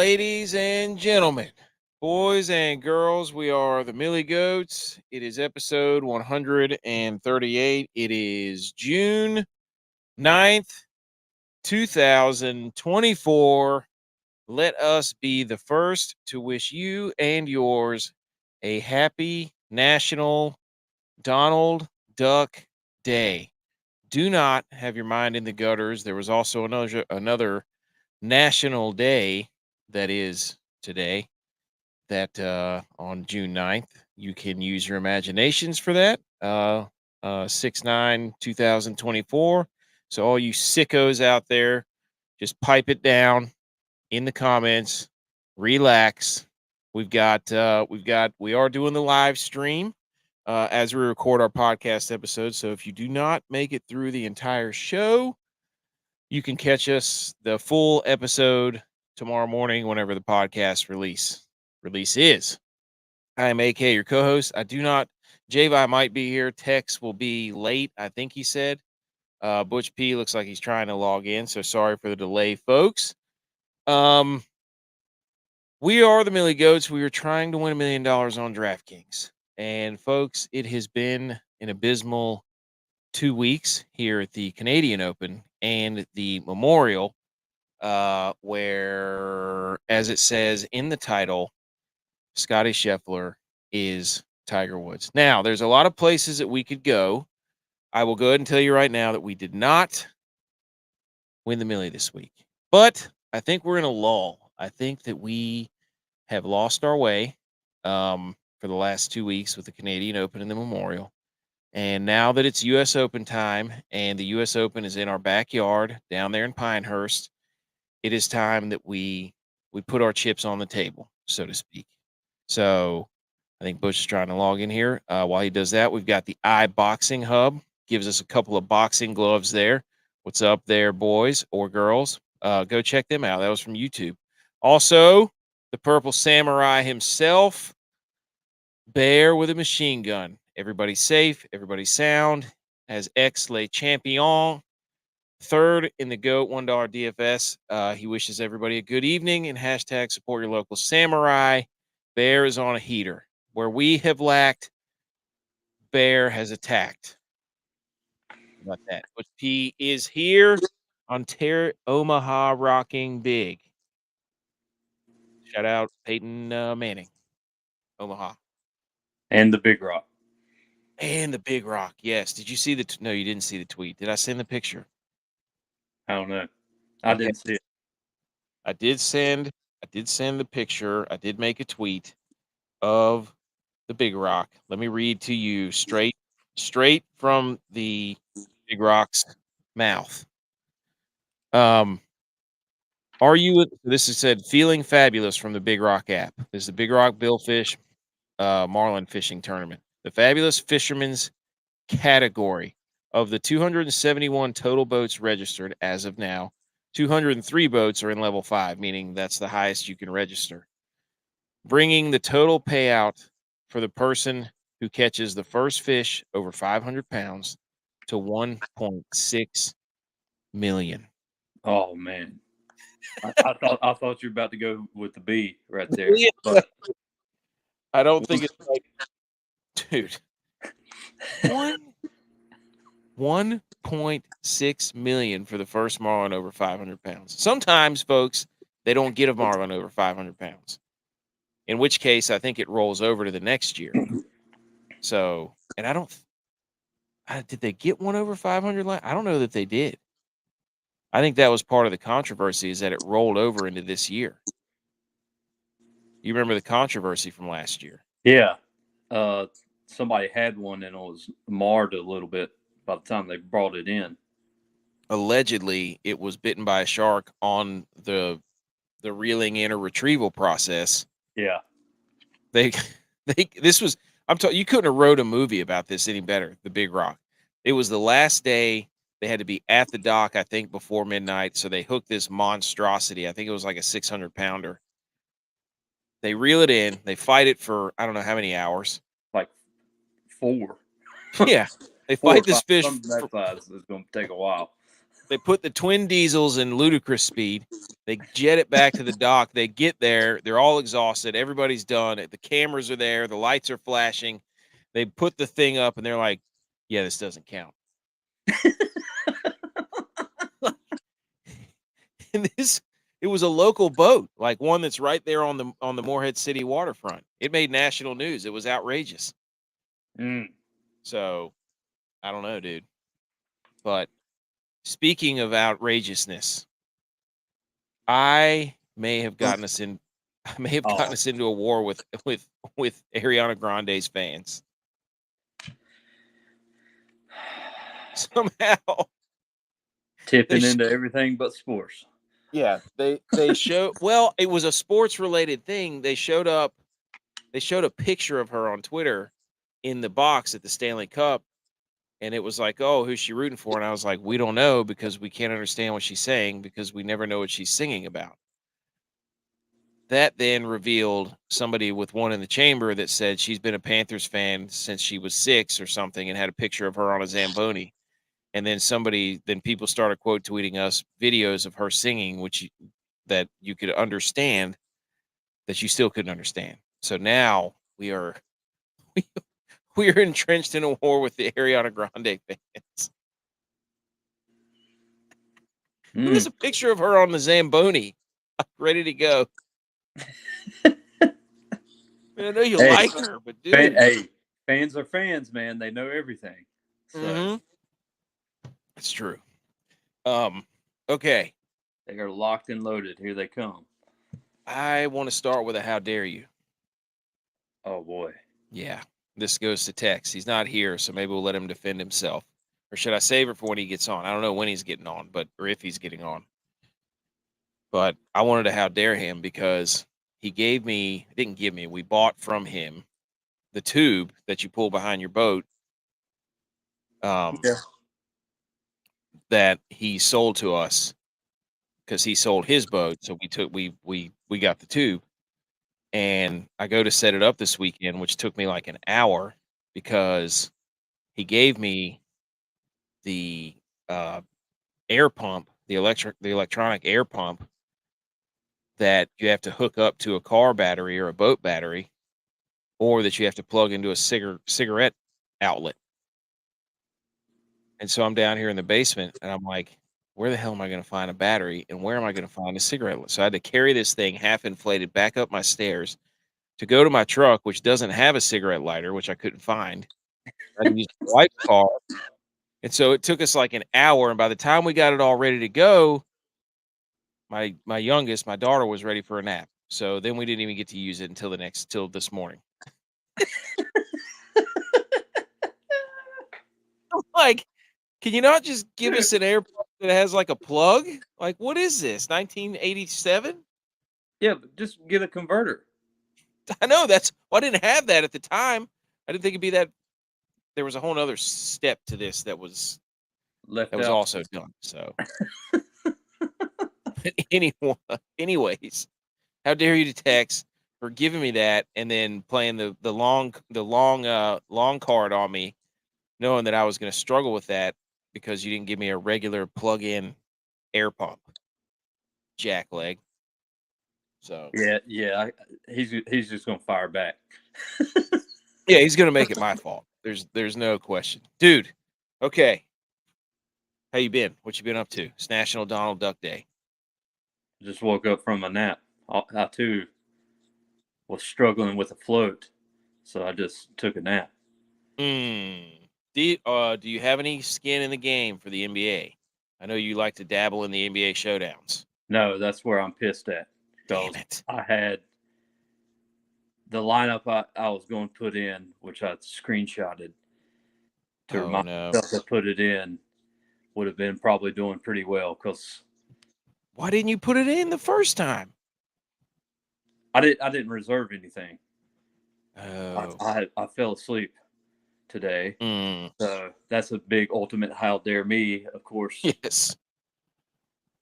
ladies and gentlemen, boys and girls, we are the Millie Goats. It is episode 138. It is June 9th, 2024. Let us be the first to wish you and yours a happy National Donald Duck Day. Do not have your mind in the gutters. There was also another National Day that is today, that on June 9th. You can use your imaginations for that. 6/9/2024. So all you sickos out there, just pipe it down in the comments. Relax. We are doing the live stream as we record our podcast episode. So if you do not make it through the entire show, you can catch us the full episode tomorrow morning whenever the podcast release is. I am AK, your co-host. Javi might be here. Tex will be late, I think he said. Butch P looks like he's trying to log in, so sorry for the delay, folks. We are the Millie Goats. We are trying to win $1 million on DraftKings. And folks, it has been an abysmal 2 weeks here at the Canadian Open and the Memorial, where, as it says in the title, Scottie Scheffler is Tiger Woods. Now, there's a lot of places that we could go. I will go ahead and tell you right now that we did not win the Millie this week. But I think we're in a lull. I think that we have lost our way for the last 2 weeks with the Canadian Open and the Memorial. And now that it's U.S. Open time and the U.S. Open is in our backyard down there in Pinehurst, it is time that we put our chips on the table, so to speak. So I think Bush is trying to log in here. While he does that, we've got the iBoxing Hub. Gives us a couple of boxing gloves there. What's up there, boys or girls? Go check them out. That was from YouTube. Also, the Purple Samurai himself, Bear with a machine gun. Everybody's safe. Everybody's sound. As ex Le Champion. Third in the GOAT $1 DFS. He wishes everybody a good evening and hashtag support your local samurai. Bear is on a heater. Where we have lacked, Bear has attacked. How about that? But P is here. Ontario, Omaha, rocking big. Shout out Peyton Manning, Omaha. And the Big Rock. And the Big Rock, yes. Did you see no, you didn't see the tweet. Did I send the picture? I don't know. I didn't see it. I did send the picture. I did make a tweet of the Big Rock. Let me read to you straight from the Big Rock's mouth. Are you, this is said, feeling fabulous from the Big Rock app. This is the Big Rock Billfish Marlin fishing tournament. The fabulous fisherman's category. Of the 271 total boats registered as of now, 203 boats are in level 5, meaning that's the highest you can register, bringing the total payout for the person who catches the first fish over 500 pounds to $1.6 million. Oh man, I thought you were about to go with the B right there. But I don't think it's like, dude, 1.6 million for the first marlin over 500 pounds. Sometimes, folks, they don't get a marlin over 500 pounds, in which case I think it rolls over to the next year. So, and did they get one over 500? I don't know that they did. I think that was part of the controversy, is that it rolled over into this year. You remember the controversy from last year? Yeah. Somebody had one and it was marred a little bit by the time they brought it in. Allegedly, it was bitten by a shark on the reeling in or retrieval process. Yeah. You couldn't have wrote a movie about this any better. The Big Rock. It was the last day they had to be at the dock, I think, before midnight. So they hooked this monstrosity. I think it was like a 600-pounder. They reel it in. They fight it for, I don't know how many hours. Like 4. Yeah. They fight this fish. That size is going to take a while. They put the twin diesels in ludicrous speed. They jet it back to the dock. They get there. They're all exhausted. Everybody's done. The cameras are there. The lights are flashing. They put the thing up, and they're like, "Yeah, this doesn't count." And it was a local boat, like one that's right there on the Morehead City waterfront. It made national news. It was outrageous. So I don't know, dude. But speaking of outrageousness, I may have gotten us into a war with Ariana Grande's fans. Somehow tipping into everything but sports. Yeah, they show. Well, it was a sports related thing. They showed a picture of her on Twitter in the box at the Stanley Cup, and it was like, "Oh, who's she rooting for?" And I was like, "We don't know because we can't understand what she's saying because we never know what she's singing about." That then revealed somebody with one in the chamber that said she's been a Panthers fan since she was 6 or something, and had a picture of her on a Zamboni. And then people started quote tweeting us videos of her singing, that you could understand that you still couldn't understand. So now we are entrenched in a war with the Ariana Grande fans. There's a picture of her on the Zamboni, ready to go. I know you like her, but dude, fans are fans, man. They know everything. So it's true. Okay. They are locked and loaded. Here they come. I want to start with a how dare you. Oh boy. Yeah. This goes to Tex. He's not here, so maybe we'll let him defend himself. Or should I save it for when he gets on? I don't know when he's getting on, or if he's getting on. But I wanted to how dare him because he didn't give me, we bought from him the tube that you pull behind your boat. That he sold to us because he sold his boat. So we got the tube, and I go to set it up this weekend, which took me like an hour because he gave me the air pump, the electronic air pump that you have to hook up to a car battery or a boat battery, or that you have to plug into a cigarette outlet. And so I'm down here in the basement, and I'm like, where the hell am I going to find a battery, and where am I going to find a cigarette outlet? So I had to carry this thing half inflated back up my stairs to go to my truck, which doesn't have a cigarette lighter, which I couldn't find. I had to use my wife's car. And so it took us like an hour, and by the time we got it all ready to go, my youngest, my daughter, was ready for a nap. So then we didn't even get to use it until this morning. I'm like, can you not just give us an air pump that has like a plug? Like, what is this? 1987? Yeah, but just get a converter. I know I didn't have that at the time. I didn't think it'd be that. There was a whole other step to this that was also done. So anyways, how dare you to Tex for giving me that and then playing the long card on me, knowing that I was going to struggle with that because you didn't give me a regular plug-in air pump, jackleg. So yeah, he's just gonna fire back. Yeah, he's gonna make it my fault. There's no question, dude. Okay, how you been? What you been up to? It's National Donald Duck Day. Just woke up from a nap. I too was struggling with a float, so I just took a nap. Do you have any skin in the game for the NBA? I know you like to dabble in the NBA showdowns. No, that's where I'm pissed at. Damn it! I had the lineup I was going to put in, which I screenshotted to remind myself to put it in, would have been probably doing pretty well. Because why didn't you put it in the first time? I didn't reserve anything. Oh, I fell asleep today. So that's a big ultimate how dare me, of course. Yes.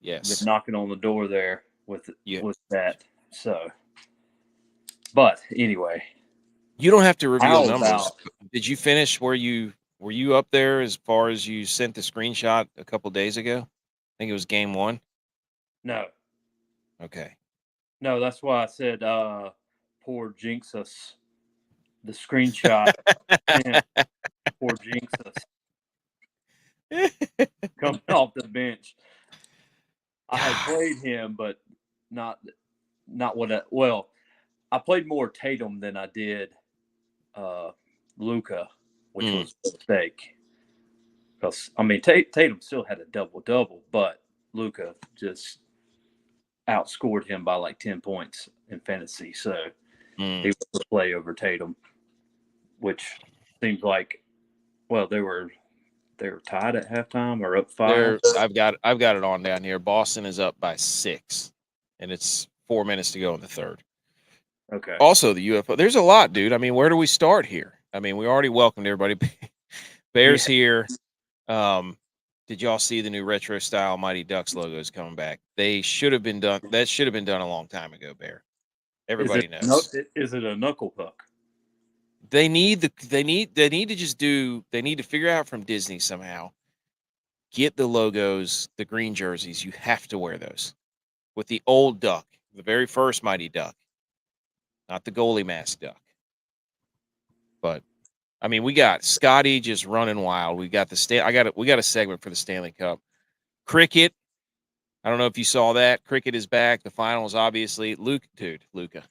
Been knocking on the door there with that. So, but anyway, you don't have to reveal numbers. Did you finish were you up there as far as you sent the screenshot a couple days ago? think it was game 1. No. Okay. No, that's why I said poor Jinxus. The screenshot. Man, poor Jinxus. Coming off the bench. I had played him, but not what I played more Tatum than I did Luka, which was a mistake. Because I mean, Tatum still had a double-double, but Luka just outscored him by like 10 points in fantasy. So he was the play over Tatum, which seems like, well, they were tied at halftime or up 5. I've got it on down here. Boston is up by 6, and it's 4 minutes to go in the third. Okay. Also, the UFO. There's a lot, dude. I mean, where do we start here? I mean, we already welcomed everybody. Bears here. Did y'all see the new retro style Mighty Ducks logos coming back? They should have been done. That should have been done a long time ago, Bear. Everybody knows. Is it a knuckle puck? They need to figure out from Disney somehow. Get the logos, the green jerseys. You have to wear those with the old duck, the very first Mighty Duck, not the goalie mask duck. But I mean, we got Scottie just running wild. We got we got a segment for the Stanley Cup. Cricket. I don't know if you saw that. Cricket is back. The finals, obviously. Luka. Did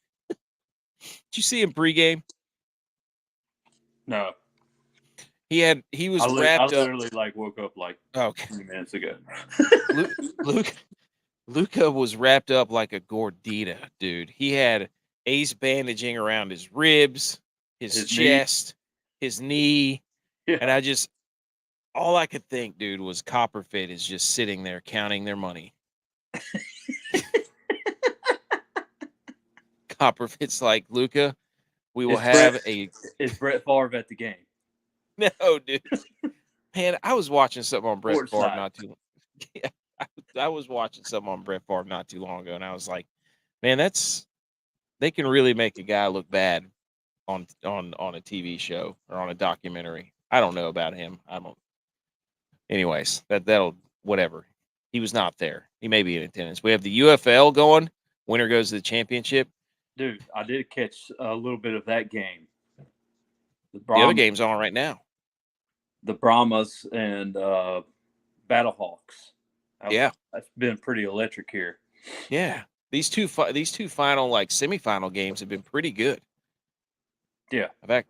you see him pregame? No. He was wrapped up. I literally woke up 20 minutes ago. Luka was wrapped up like a gordita, dude. He had ace bandaging around his ribs, his chest, his knee. Yeah. And all I could think, dude, was Copperfit is just sitting there counting their money. Copperfit's like, Luka, we will Is Brett Favre at the game? No, dude. Man, I was watching something on Brett Favre not too long. Yeah, I was watching something on Brett Favre not too long ago, and I was like, man, they can really make a guy look bad on a TV show or on a documentary. I don't know about him. Anyways, that'll whatever. He was not there. He may be in attendance. We have the UFL going. Winner goes to the championship. Dude, I did catch a little bit of that game. The other game's on right now. The Brahmas and Battlehawks. That's been pretty electric here. Yeah, these two final semifinal games have been pretty good. Yeah, in fact,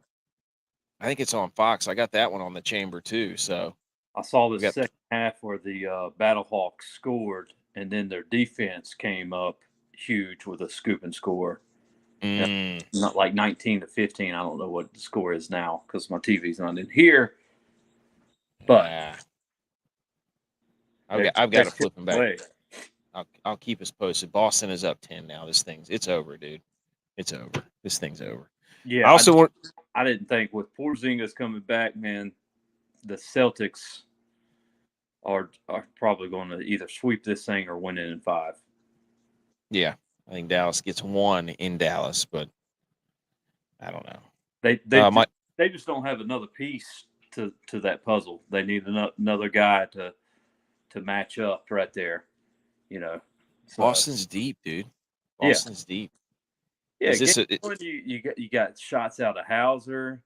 I think it's on Fox. I got that one on the chamber too. So I saw the second half where the Battlehawks scored, and then their defense came up huge with a scoop and score. Not like 19-15. I don't know what the score is now because my TV's not in here. But I've got to flip them back. I'll keep us posted. Boston is up 10 now. It's over, dude. It's over. This thing's over. Yeah. I didn't think with Porzingis coming back, man, the Celtics are probably going to either sweep this thing or win it in 5. Yeah, I think Dallas gets 1 in Dallas, but I don't know. They just don't have another piece to that puzzle. They need another guy to match up right there. So, Boston's deep, dude. Boston's deep. Yeah, you got shots out of Hauser,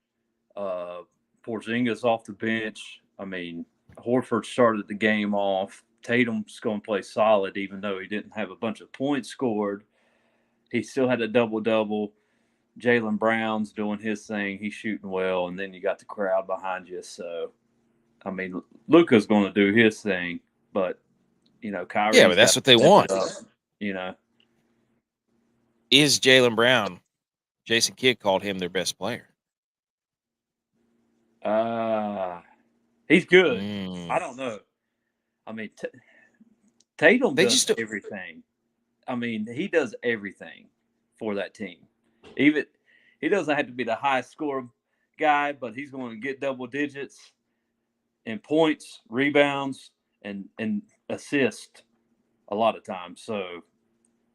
Porzingis off the bench. I mean, Horford started the game off. Tatum's going to play solid, even though he didn't have a bunch of points scored. He still had a double-double. Jaylen Brown's doing his thing. He's shooting well, and then you got the crowd behind you. So, I mean, Luka's going to do his thing, but, Kyrie. Yeah, but that's what they want. Is Jaylen Brown? Jason Kidd called him their best player. He's good. I don't know. I mean, Tatum does everything. I mean, he does everything for that team. Even he doesn't have to be the highest score guy, but he's going to get double digits in points, rebounds, and assists a lot of times. So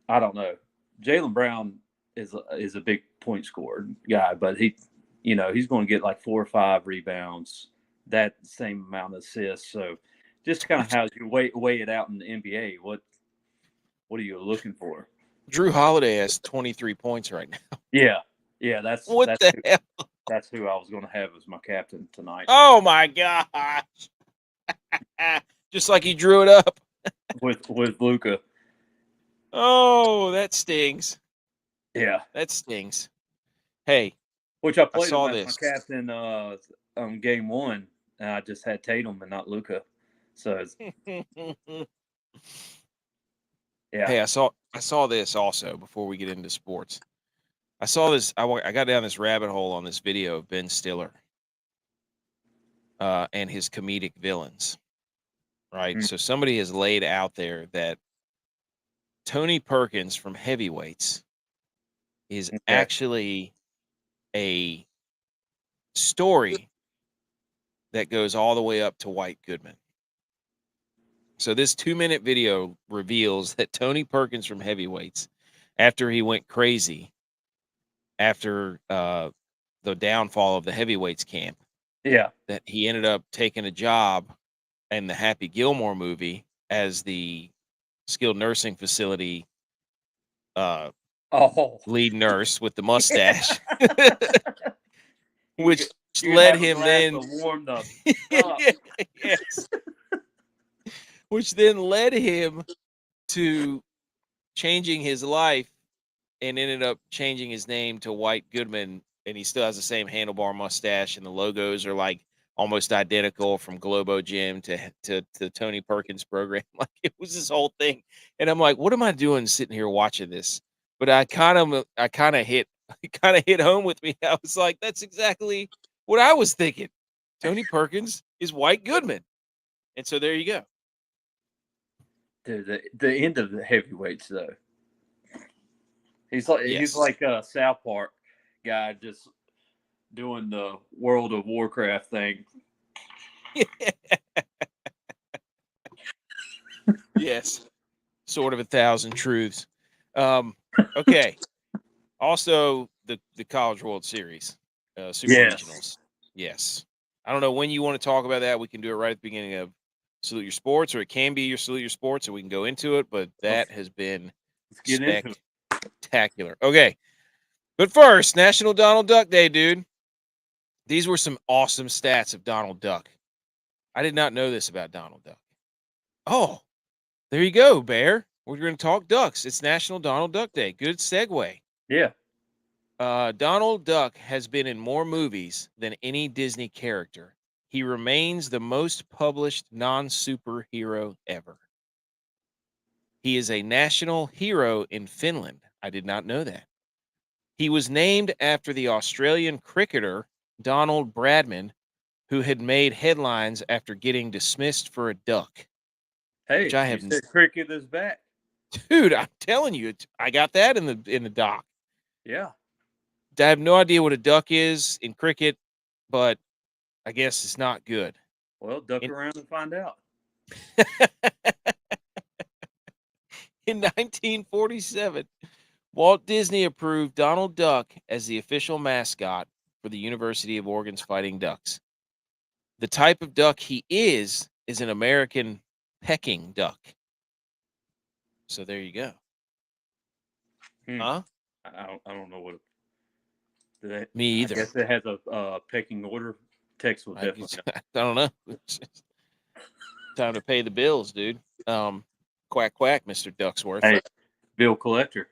I don't know. Jaylen Brown is a big point scorer guy, but he's going to get like 4 or 5 rebounds, that same amount of assists. So just kind of how you weigh it out in the NBA. What are you looking for? Drew Holiday has 23 points right now. Yeah. That's What the hell? That's who I was going to have as my captain tonight. Oh my gosh! Just like he drew it up with Luka. Oh, that stings. Yeah, that stings. Hey, which I played saw him as this. my captain game 1, and I just had Tatum and not Luka. So yeah. Hey, I saw this also before we get into sports. I saw this. I got down this rabbit hole on this video of Ben Stiller and his comedic villains. Right. So somebody has laid out there that Tony Perkins from Heavyweights is actually a story that goes all the way up to White Goodman. So this 2-minute video reveals that Tony Perkins from Heavyweights, after he went crazy after the downfall of the Heavyweights camp, that he ended up taking a job in the Happy Gilmore movie as the skilled nursing facility lead nurse with the mustache, which led him then warmed up. yes, which then led him to changing his life and ended up changing his name to White Goodman, and he still has the same handlebar mustache, and the logos are like almost identical from Globo Gym to Tony Perkins' program. Like it was this whole thing, and I'm like, what am I doing sitting here watching this? But I kind of hit home with me. I was like, that's exactly what I was thinking. Tony Perkins is White Goodman, and so there you go. Dude, the end of the Heavyweights though. He's like a South Park guy just doing the World of Warcraft thing. Yes. Sort of 1,000 truths. Okay. Also, the College World Series, Super Regionals. Yes. I don't know when you want to talk about that. We can do it right at the beginning of Salute Your Sports, or it can be your Salute Your Sports, or we can go into it, but that has been spectacular. Okay. But first, National Donald Duck Day, dude. These were some awesome stats of Donald Duck. I did not know this about Donald Duck. Oh, there you go, Bear. We're going to talk ducks. It's National Donald Duck Day. Good segue. Yeah. Donald Duck has been in more movies than any Disney character. He remains the most published non-superhero ever. He is a national hero in Finland. I did not know that. He was named after the Australian cricketer Donald Bradman, who had made headlines after getting dismissed for a duck. Hey, which I have said cricket is back. Dude, I'm telling you, I got that in the doc. Yeah. I have no idea what a duck is in cricket, but I guess it's not good. Well, duck around and find out. In 1947, Walt Disney approved Donald Duck as the official mascot for the University of Oregon's Fighting Ducks. The type of duck he is an American Peking duck. So there you go. Huh? I don't know what. Me either. I guess it has a pecking order. Text will definitely. I don't know. Time to pay the bills, dude. Quack quack, Mr. Ducksworth. Hey, bill collector.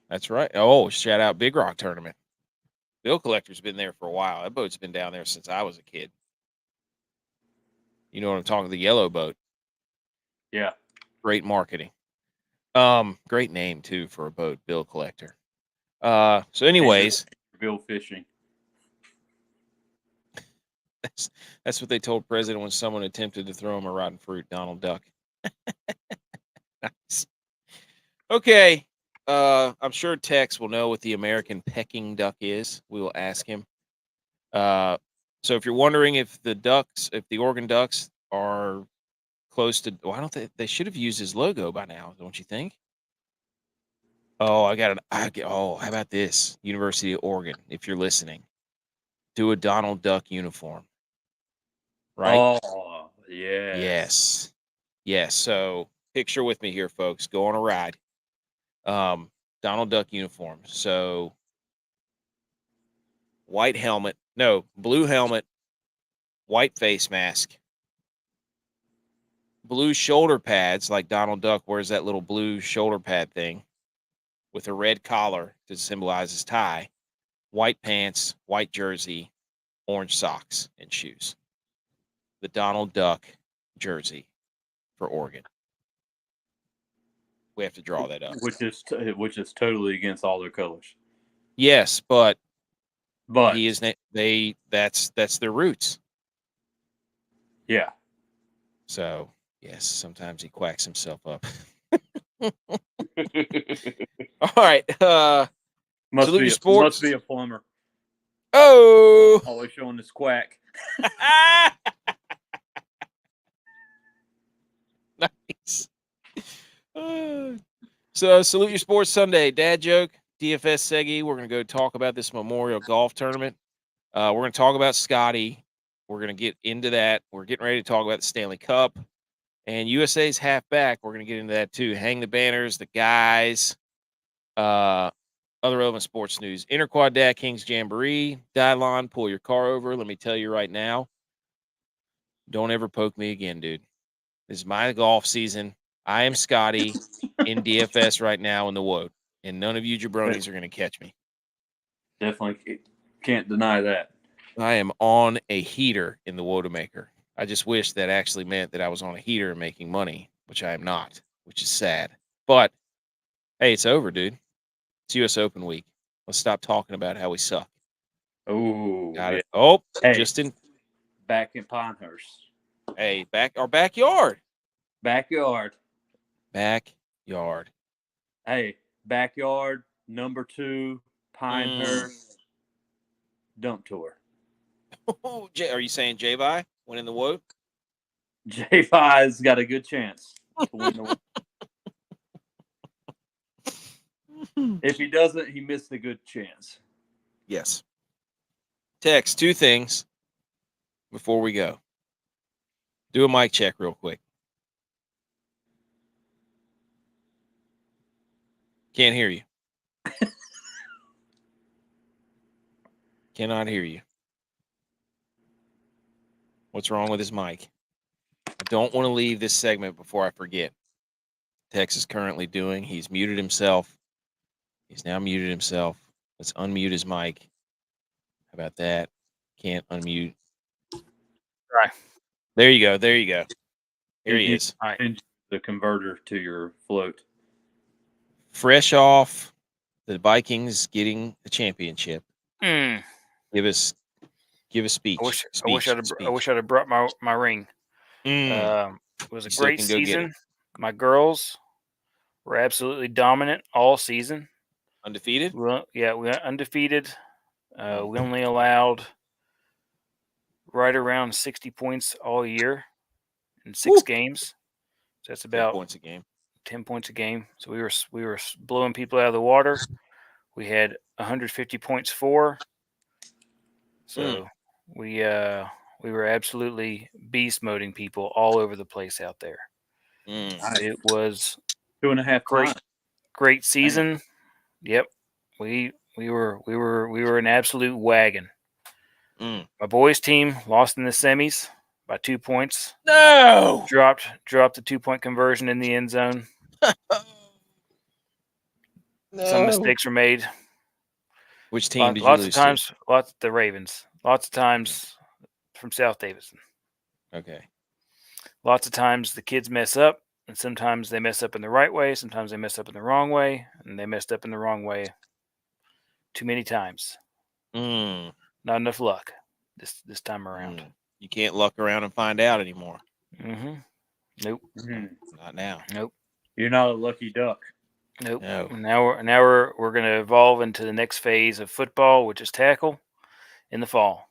That's right. Oh, shout out Big Rock Tournament. Bill collector's been there for a while. That boat's been down there since I was a kid. You know what I'm talking? The yellow boat. Yeah. Great marketing. Great name too for a boat, Bill Collector. So anyways, Bill Fishing. That's what they told President when someone attempted to throw him a rotten fruit, Donald Duck. Nice. Okay. I'm sure Tex will know what the American Peking duck is. We will ask him. So if you're wondering if the Oregon Ducks are close to, why don't they should have used his logo by now, don't you think? Oh, how about this? University of Oregon, if you're listening, do a Donald Duck uniform. Right? Oh, yes. Yes. Yes. So picture with me here, folks. Go on a ride. Donald Duck uniform. So blue helmet, white face mask, blue shoulder pads, like Donald Duck wears that little blue shoulder pad thing with a red collar to symbolize his tie, white pants, white jersey, orange socks and shoes. The Donald Duck jersey for Oregon. We have to draw that up. Which is totally against all their colors. Yes, but But he is that's their roots. Yeah. So yes, sometimes he quacks himself up. All right. Must Salute be your sports. must be a plumber. Oh, Always showing this quack. nice. So salute your sports Sunday. Dad joke. DFS Segi. We're gonna go talk about this Memorial Golf Tournament. We're gonna talk about Scottie. We're gonna get into that. We're getting ready to talk about the Stanley Cup and USA's halfback. We're gonna get into that too. Hang the banners, the guys. Other relevant sports news. Interquad DraftKings Jamboree. Dylon, pull your car over. Let me tell you right now. Don't ever poke me again, dude. This is my golf season. I am Scottie in DFS right now in the WOD, and none of you jabronis are going to catch me. Definitely can't deny that. I am on a heater in the Wodamaker. I just wish that actually meant that I was on a heater and making money, which I am not, which is sad. But, hey, it's over, dude. It's U.S. Open week. Let's stop talking about how we suck. Oh, Got it. Oh, hey, just in. Back in Pinehurst. Hey, our backyard. Backyard. Backyard. Hey, backyard, number 2, Pinehurst, dump tour. Oh, are you saying J-Vi went in the WOD? J-Vi's got a good chance to win the If he doesn't, he missed a good chance. Yes. Text 2 things before we go. Do a mic check real quick. Can't hear you. Cannot hear you. What's wrong with his mic? I don't want to leave this segment before I forget. Tex is currently doing. He's muted himself. He's now muted himself. Let's unmute his mic. How about that? Can't unmute. Right. There you go. There you go. Here he is. All right. The converter to your float. Fresh off the Vikings getting the championship. Mm. Give a speech. I wish I'd have brought my ring. It was a great season. My girls were absolutely dominant all season. Undefeated? Well, yeah, we went undefeated. We only allowed right around 60 points all year in 6 games. So that's about 10 points a game. 10 points a game. So we were blowing people out of the water. We had 150 points for. So we were absolutely beast moding people all over the place out there. It was 2.5 great season. Yep. We were an absolute wagon. My boys' team lost in the semis by 2 points. No. Dropped the 2-point conversion in the end zone. No. Some mistakes were made. Which team did you lose to? Lots of the Ravens. Lots of times from South Davidson. Okay. Lots of times the kids mess up, and sometimes they mess up in the right way, sometimes they mess up in the wrong way, and they messed up in the wrong way too many times. Not enough luck this time around. You can't luck around and find out anymore. Nope. Not now. Nope. You're not a lucky duck. Nope. No. Now we're going to evolve into the next phase of football, which is tackle in the fall.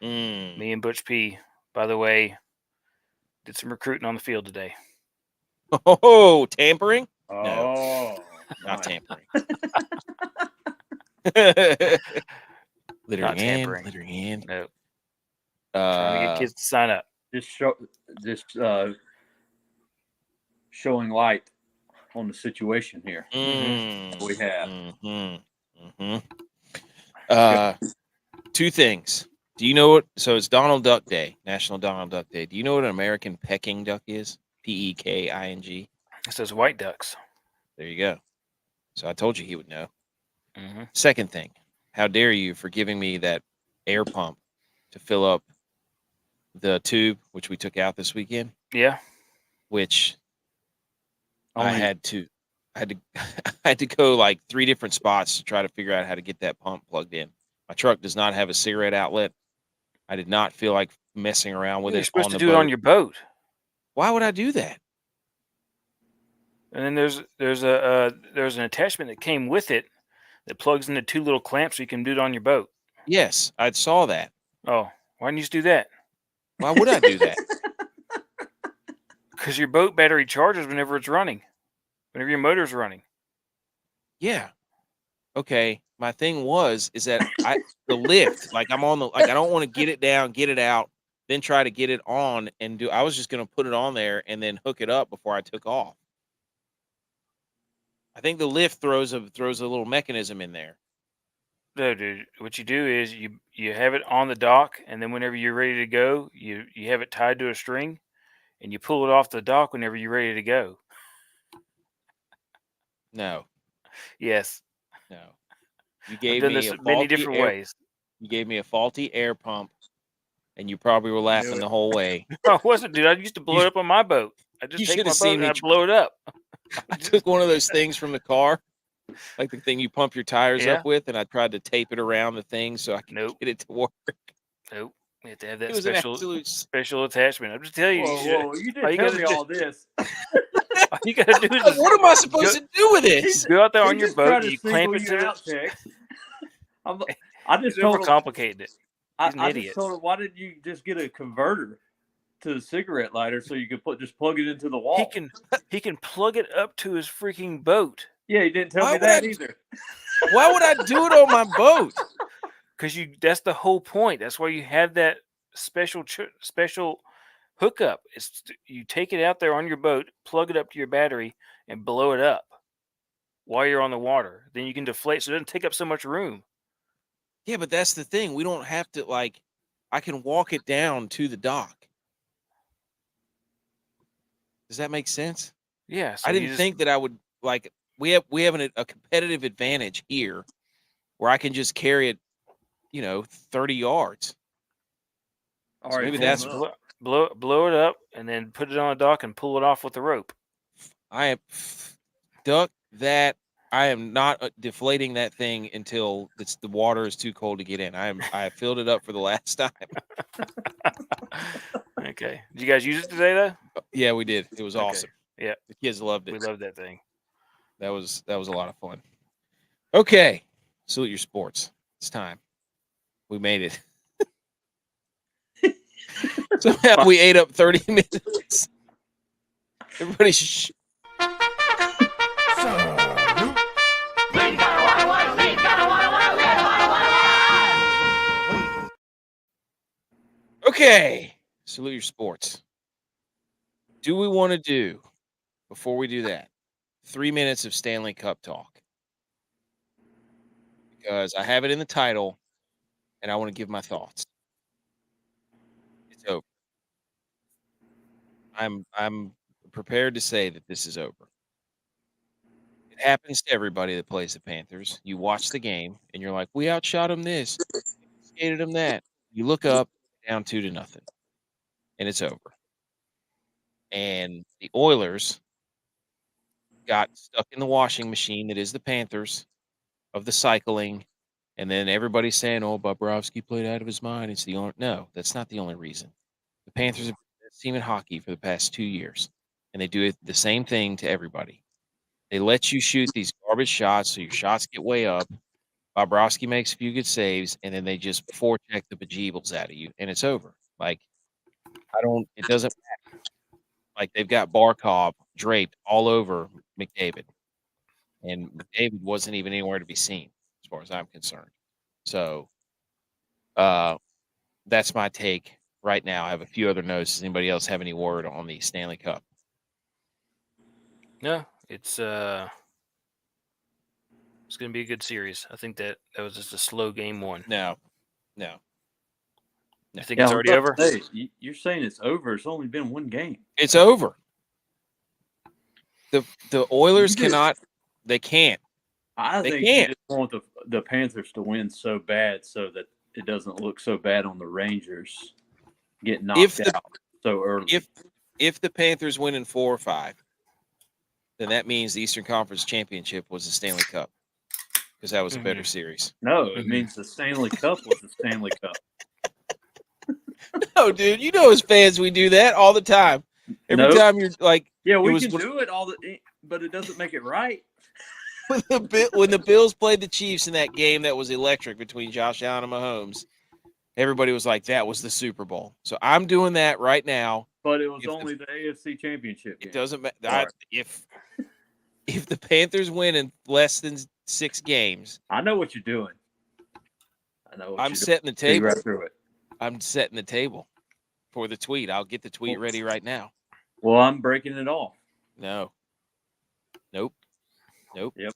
Me and Butch P, by the way, did some recruiting on the field today. Oh, tampering? Oh, no, not tampering. Littering in. No. Trying to get kids to sign up. showing light on the situation here. We have. Two things. Do you know what? So it's Donald Duck Day, National Donald Duck Day. Do you know what an American pecking duck is? Peking. It says white ducks. There you go. So I told you he would know. Second thing, how dare you for giving me that air pump to fill up the tube, which we took out this weekend? Yeah. Which I had to go like 3 different spots to try to figure out how to get that pump plugged in. My truck does not have a cigarette outlet. I did not feel like messing around with it. You're supposed to do it on your boat. Why would I do that? And then there's an attachment that came with it that plugs into 2 little clamps so you can do it on your boat. Yes, I saw that. Oh, why didn't you just do that? Why would I do that? Because your boat battery charges whenever it's running, whenever your motor's running. Yeah. Okay. My thing is that the lift, like I don't want to get it down, get it out, then try to get it on and I was just going to put it on there and then hook it up before I took off. I think the lift throws a little mechanism in there. No, dude. What you do is you have it on the dock, and then whenever you're ready to go, you have it tied to a string, and you pull it off the dock whenever you're ready to go. No. Yes. No. You gave me many different ways. You gave me a faulty air pump, and you probably were laughing the whole way. No, I wasn't, dude. I used to blow it up on my boat. I just take my boat and I blow it up. I took one of those things from the car, like the thing you pump your tires up with, and I tried to tape it around the thing so I could get it to work. Nope. We have to have that special attachment. I'm just telling you. Whoa, you didn't tell me all this. All you got to do is what am I supposed to do with this? Go out there on your boat and you clamp it to the... I just overcomplicated it. I just told him, why didn't you just get a converter to the cigarette lighter so you could just plug it into the wall? He can plug it up to his freaking boat. Yeah, he didn't tell me that either. Why would I do it on my boat? Because that's the whole point. That's why you have that special hookup. You take it out there on your boat, plug it up to your battery, and blow it up while you're on the water. Then you can deflate, so it doesn't take up so much room. Yeah, but that's the thing. We don't have to I can walk it down to the dock. Does that make sense? Yeah. So I didn't think that I would we have a competitive advantage here where I can just carry it, 30 yards. All right, maybe that's blow it up and then put it on a dock and pull it off with the rope. I am not deflating that thing until the water is too cold to get in. I filled it up for the last time. Okay. Did you guys use it today though? Yeah, we did. It was awesome. Yeah. The kids loved it. We loved that thing. That was a lot of fun. Okay. Salute your sports. It's time. We made it. Somehow we ate up 30 minutes. Everybody Okay. Salute your sports. Do we want to do, before we do that, 3 minutes of Stanley Cup talk? Because I have it in the title, and I want to give my thoughts. It's over. I'm prepared to say that this is over. It happens to everybody that plays the Panthers. You watch the game, and you're like, we outshot them this, skated them that. You look up, down 2-0, and it's over. And the Oilers got stuck in the washing machine that is the Panthers of the cycling. And then everybody's saying, oh, Bobrovsky played out of his mind. It's the only no, that's not the only reason. The Panthers have been the best team in hockey for the past 2 years. And they do it the same thing to everybody. They let you shoot these garbage shots, so your shots get way up. Bobrovsky makes a few good saves, and then they just forecheck the bejeebles out of you, and it's over. It doesn't matter. They've got Barkov draped all over McDavid. And McDavid wasn't even anywhere to be seen, as far as I'm concerned. So that's my take right now. I have a few other notes. Does anybody else have any word on the Stanley Cup? No, it's going to be a good series. I think that was just a slow game one. No. You think it's already over? You're saying it's over. It's only been one game. It's over. The Oilers cannot. They can't. I think you just want the Panthers to win so bad so that it doesn't look so bad on the Rangers getting knocked out so early. If the Panthers win in 4 or 5, then that means the Eastern Conference Championship was the Stanley Cup because that was a better series. No, it means the Stanley Cup was the Stanley Cup. No, dude, you know as fans we do that all the time. Every time you're like, yeah, we can do it but it doesn't make it right. When the Bills played the Chiefs in that game that was electric between Josh Allen and Mahomes, everybody was like, that was the Super Bowl. So I'm doing that right now. But it was only the AFC Championship game. It doesn't matter. If the Panthers win in less than 6 games. I know what you're doing. I'm setting the table. Right through it. I'm setting the table for the tweet. I'll get the tweet ready right now. Well, I'm breaking it off. No. Nope. Yep.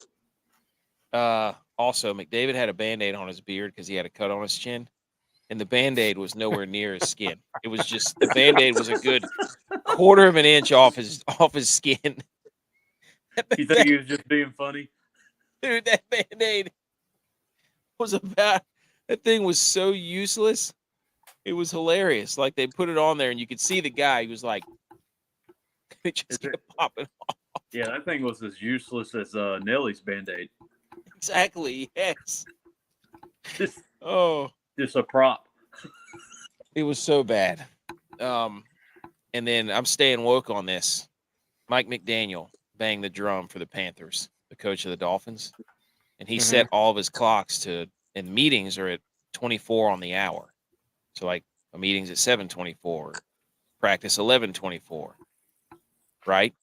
Also, McDavid had a Band-Aid on his beard because he had a cut on his chin, and the Band-Aid was nowhere near his skin. It was just the Band-Aid was a good quarter of an inch off his skin. You think he was just being funny? Dude, that Band-Aid was that thing was so useless. It was hilarious. Like they put it on there and you could see the guy. He was like, it just kept popping off. Yeah, that thing was as useless as Nelly's Band-Aid. Exactly. Yes. Just a prop. It was so bad. And then I'm staying woke on this. Mike McDaniel banged the drum for the Panthers, the coach of the Dolphins, and he set all of his clocks and meetings are at 24 on the hour. So like a meeting's at 7:24, practice 11:24, right?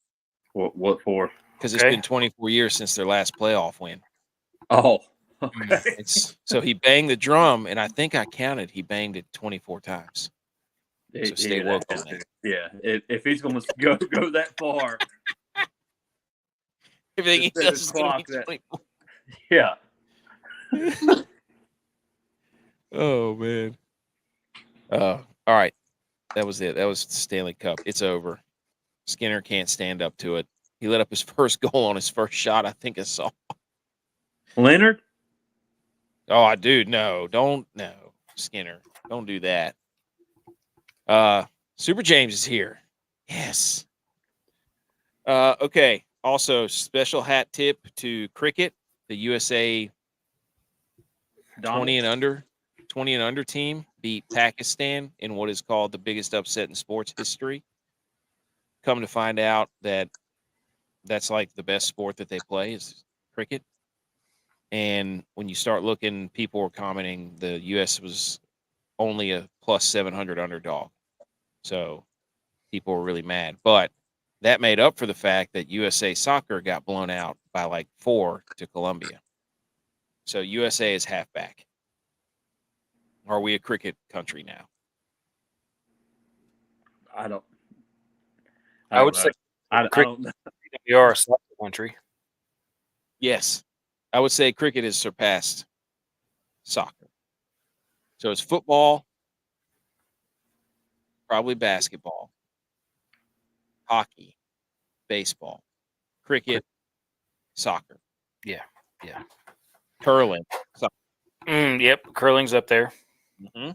What for? Because it's been 24 years since their last playoff win. Oh, okay. So he banged the drum, and I think I counted. He banged it 24 times. So stay woke on that. Yeah, if he's going to go that far, everything he does is going to be 24. Yeah. Oh man. All right. That was it. That was the Stanley Cup. It's over. Skinner can't stand up to it. He let up his first goal on his first shot. I think I saw. Leonard? Oh, dude, no. Skinner. Don't do that. Super James is here. Yes. Okay. Also, special hat tip to cricket. The USA 20 and under team beat Pakistan in what is called the biggest upset in sports history. Come to find out that's like the best sport that they play is cricket. And when you start looking, people were commenting the U.S. was only a plus 700 underdog. So people were really mad. But that made up for the fact that USA soccer got blown out by like 4 to Colombia. So USA is halfback. Are we a cricket country now? I would say I don't know. We are a soccer country. Yes. I would say cricket has surpassed soccer. So it's football, probably basketball, hockey, baseball, cricket, soccer. Yeah. Curling. Yep. Curling's up there. Mm-hmm.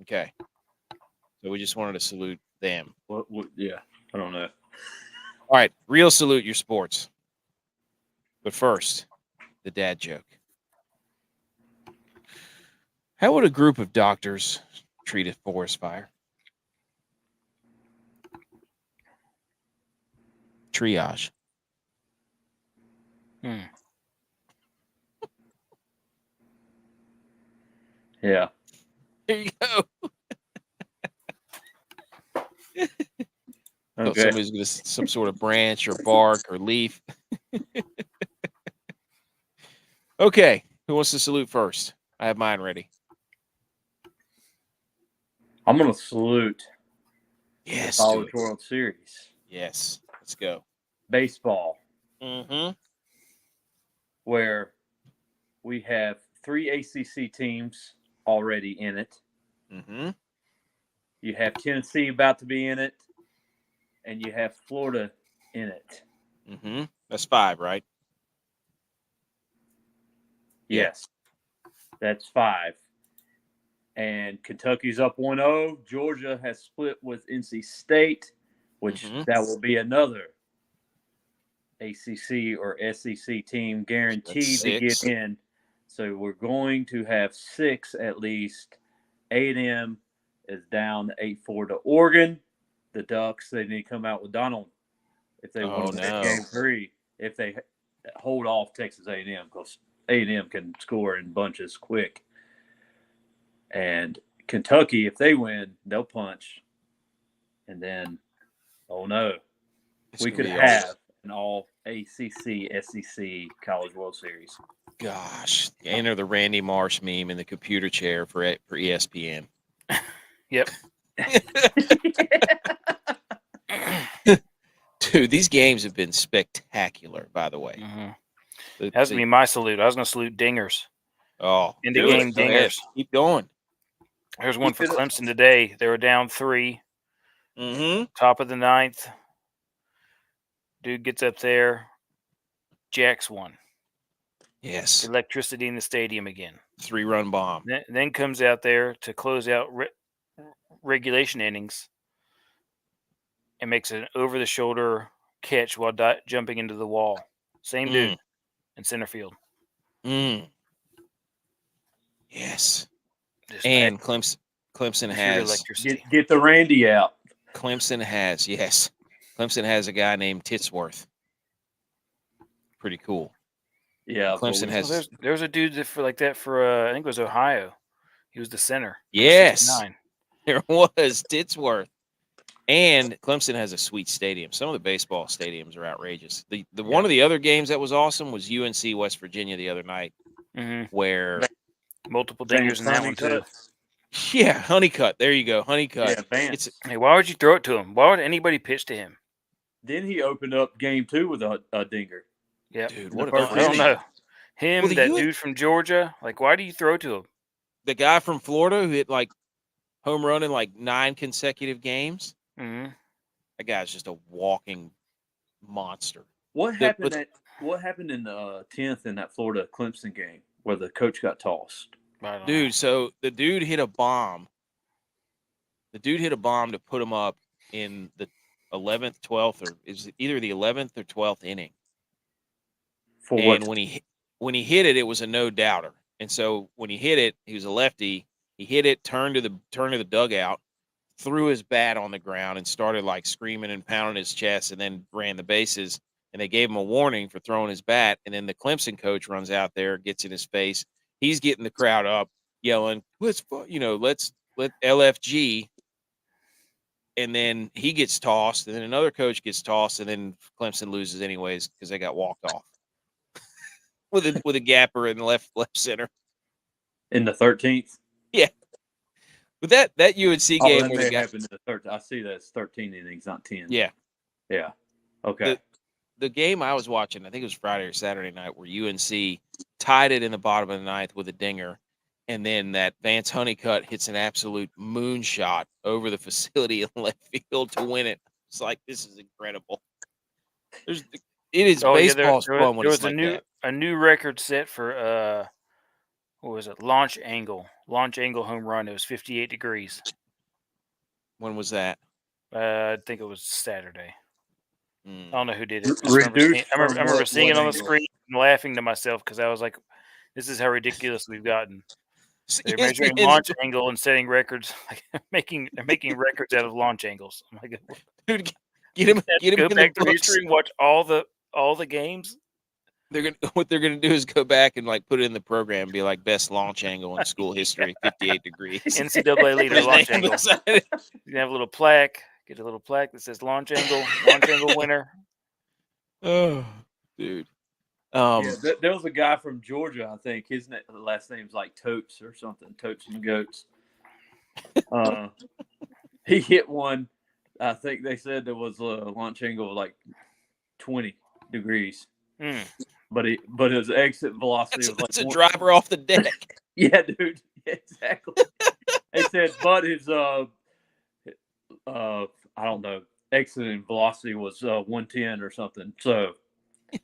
Okay. So we just wanted to salute them. What, yeah, I don't know. All right. Real salute your sports. But first, the dad joke. How would a group of doctors treat a forest fire? Triage. Yeah. There you go. Okay. Somebody's going to some sort of branch or bark or leaf. Okay. Who wants to salute first? I have mine ready. I'm going to salute the College World Series. Yes. Let's go. baseball, Mm-hmm. where we have 3 ACC teams already in it. Mm-hmm. You have Tennessee about to be in it, and you have Florida in it. Mm-hmm. That's 5, right? Yes, that's 5. And Kentucky's up 1-0. Georgia has split with NC State, which that will be another ACC or SEC team guaranteed to get in. So we're going to have 6 at least. A&M is down 8-4 to Oregon. The Ducks, they need to come out with Donald if they want to win Game 3. If they hold off Texas A&M, because A&M can score in bunches quick. And Kentucky, if they win, they'll punch. And then, oh no, we could have an all ACC, SEC College World Series. Gosh, enter the Randy Marsh meme in the computer chair for ESPN. Yep. Dude, these games have been spectacular, by the way. Mm-hmm. Has to be my salute. I was going to salute dingers. Oh, in the game, dingers. Keep going. There's one for Clemson today. They were down 3. Mm-hmm. Top of the 9th. Dude gets up there. Jacks one. Yes. Electricity in the stadium again. 3-run bomb. Then comes out there to close out regulation innings and makes an over-the-shoulder catch while jumping into the wall. Same dude in center field. Yes. And Clemson has get the Randy out. Clemson has a guy named Titsworth. Pretty cool. Yeah, Clemson has. There's a dude for like that for I think it was Ohio. He was the center. Yes, there was Titsworth. And Clemson has a sweet stadium. Some of the baseball stadiums are outrageous. One of the other games that was awesome was UNC West Virginia the other night, where multiple dingers in that one too. Yeah, Honeycutt. There you go, Honeycutt. Yeah, hey, why would you throw it to him? Why would anybody pitch to him? Then he opened up game 2 with a dinger. Yeah, dude, what I don't know. Him, that dude from Georgia. Like, why do you throw to him? The guy from Florida who hit like home run in like 9 consecutive games. Mm-hmm. That guy's just a walking monster. What happened in the 10th in that Florida Clemson game where the coach got tossed? Dude, so the dude hit a bomb. The dude hit a bomb to put him up in the 11th, 12th, or is it either the 11th or 12th inning. And when he hit it, it was a no doubter. And so when he hit it, he was a lefty. He hit it, turned to the dugout, threw his bat on the ground, and started like screaming and pounding his chest, and then ran the bases. And they gave him a warning for throwing his bat. And then the Clemson coach runs out there, gets in his face. He's getting the crowd up, yelling, let's let LFG. And then he gets tossed, and then another coach gets tossed, and then Clemson loses anyways because they got walked off with a gapper in the left center in the 13th. Yeah, but that UNC game where happened in the 13th. I see that it's 13 innings, not 10. Yeah. Okay. The game I was watching, I think it was Friday or Saturday night, where UNC tied it in the bottom of the 9th with a dinger. And then that Vance Honeycutt hits an absolute moonshot over the facility in left field to win it. It's like, this is incredible. Baseball's fun when it's like that. A new record set for what was it? Launch angle home run. It was 58 degrees. When was that? I think it was Saturday. I don't know who did it. I remember seeing it on the screen and laughing to myself because I was like, this is how ridiculous we've gotten. They're measuring launch angle and setting records, like making records out of launch angles. I'm like, dude, get him go back to history and watch all the games. What they're gonna do is go back and like put it in the program and be like best launch angle in school history, 58 degrees. NCAA leader launch angle. You can have a little plaque. Get a little plaque that says launch angle winner. Oh, dude. There was a guy from Georgia, I think. His last name's like Totes or something. Totes and Goats. He hit one. I think they said there was a launch angle like 20 degrees. Mm. But his exit velocity was like it's a driver off the deck. Yeah, dude. Exactly. They said, but his I don't know, exiting velocity was 110 or something. So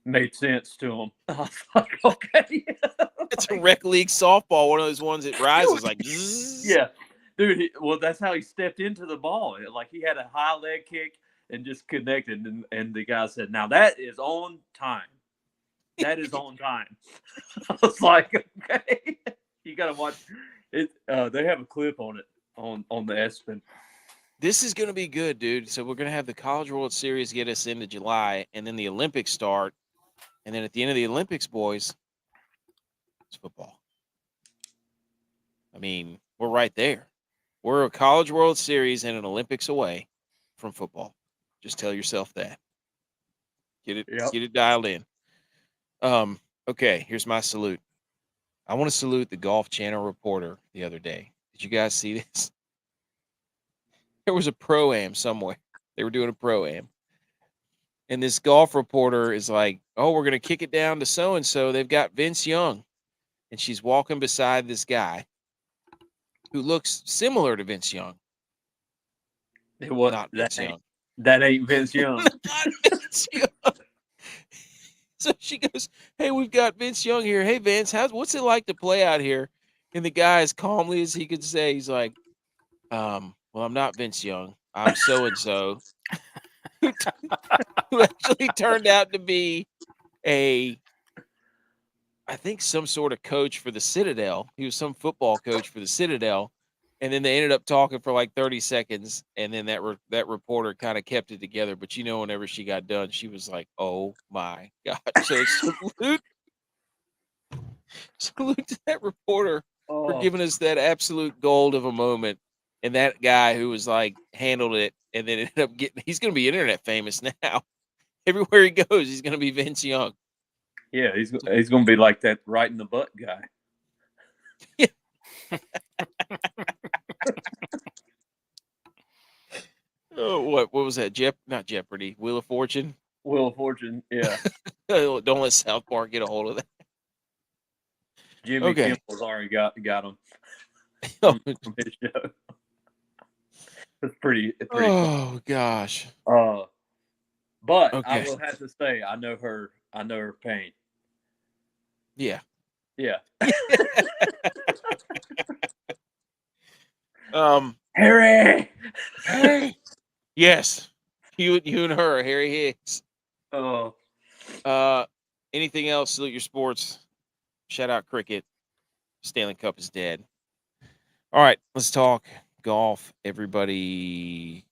made sense to him. I was like, okay. It's a rec league softball, one of those ones that rises like zzz. Yeah. Dude, well, that's how he stepped into the ball. Like he had a high leg kick and just connected, and the guy said, "Now that is on time. That is on time." I was like, "Okay, you got to watch it." They have a clip on it on the Espen. This is going to be good, dude. So we're going to have the College World Series get us into July, and then the Olympics start, and then at the end of the Olympics, boys, it's football. I mean, we're right there. We're a College World Series and an Olympics away from football. Just tell yourself that. Get it dialed in. Okay, here's my salute. I want to salute the Golf Channel reporter the other day. Did you guys see this? There was a pro-am somewhere. They were doing a pro-am. And this golf reporter is like, "Oh, we're going to kick it down to so-and-so. They've got Vince Young." And she's walking beside this guy who looks similar to Vince Young. Not Vince Young. That ain't Vince Young. Not Vince Young. So she goes, "Hey, we've got Vince Young here. Hey, Vince, what's it like to play out here?" And the guy, as calmly as he could say, he's like, "Well, I'm not Vince Young. I'm so-and-so." Who actually turned out to be I think some sort of coach for the Citadel. He was some football coach for the Citadel. And then they ended up talking for like 30 seconds. And then that reporter kind of kept it together. But whenever she got done, she was like, "Oh my God." So salute to that reporter for giving us that absolute gold of a moment. And that guy who was like handled it and then ended up he's going to be internet famous now. Everywhere he goes, he's going to be Vince Young. Yeah, he's going to be like that right in the butt guy. Yeah. Oh, what was that? Not Jeopardy. Wheel of Fortune. Wheel of Fortune. Yeah. Don't let South Park get a hold of that. Jimmy Kimmel's already got him. From his show. It's pretty. Oh fun. Gosh. But okay. I will have to say, I know her pain. Yeah. Yeah. Harry. Yes. You and her, Harry Hicks. Oh. Anything else? Salute your sports. Shout out cricket. Stanley Cup is dead. All right, let's talk golf, everybody.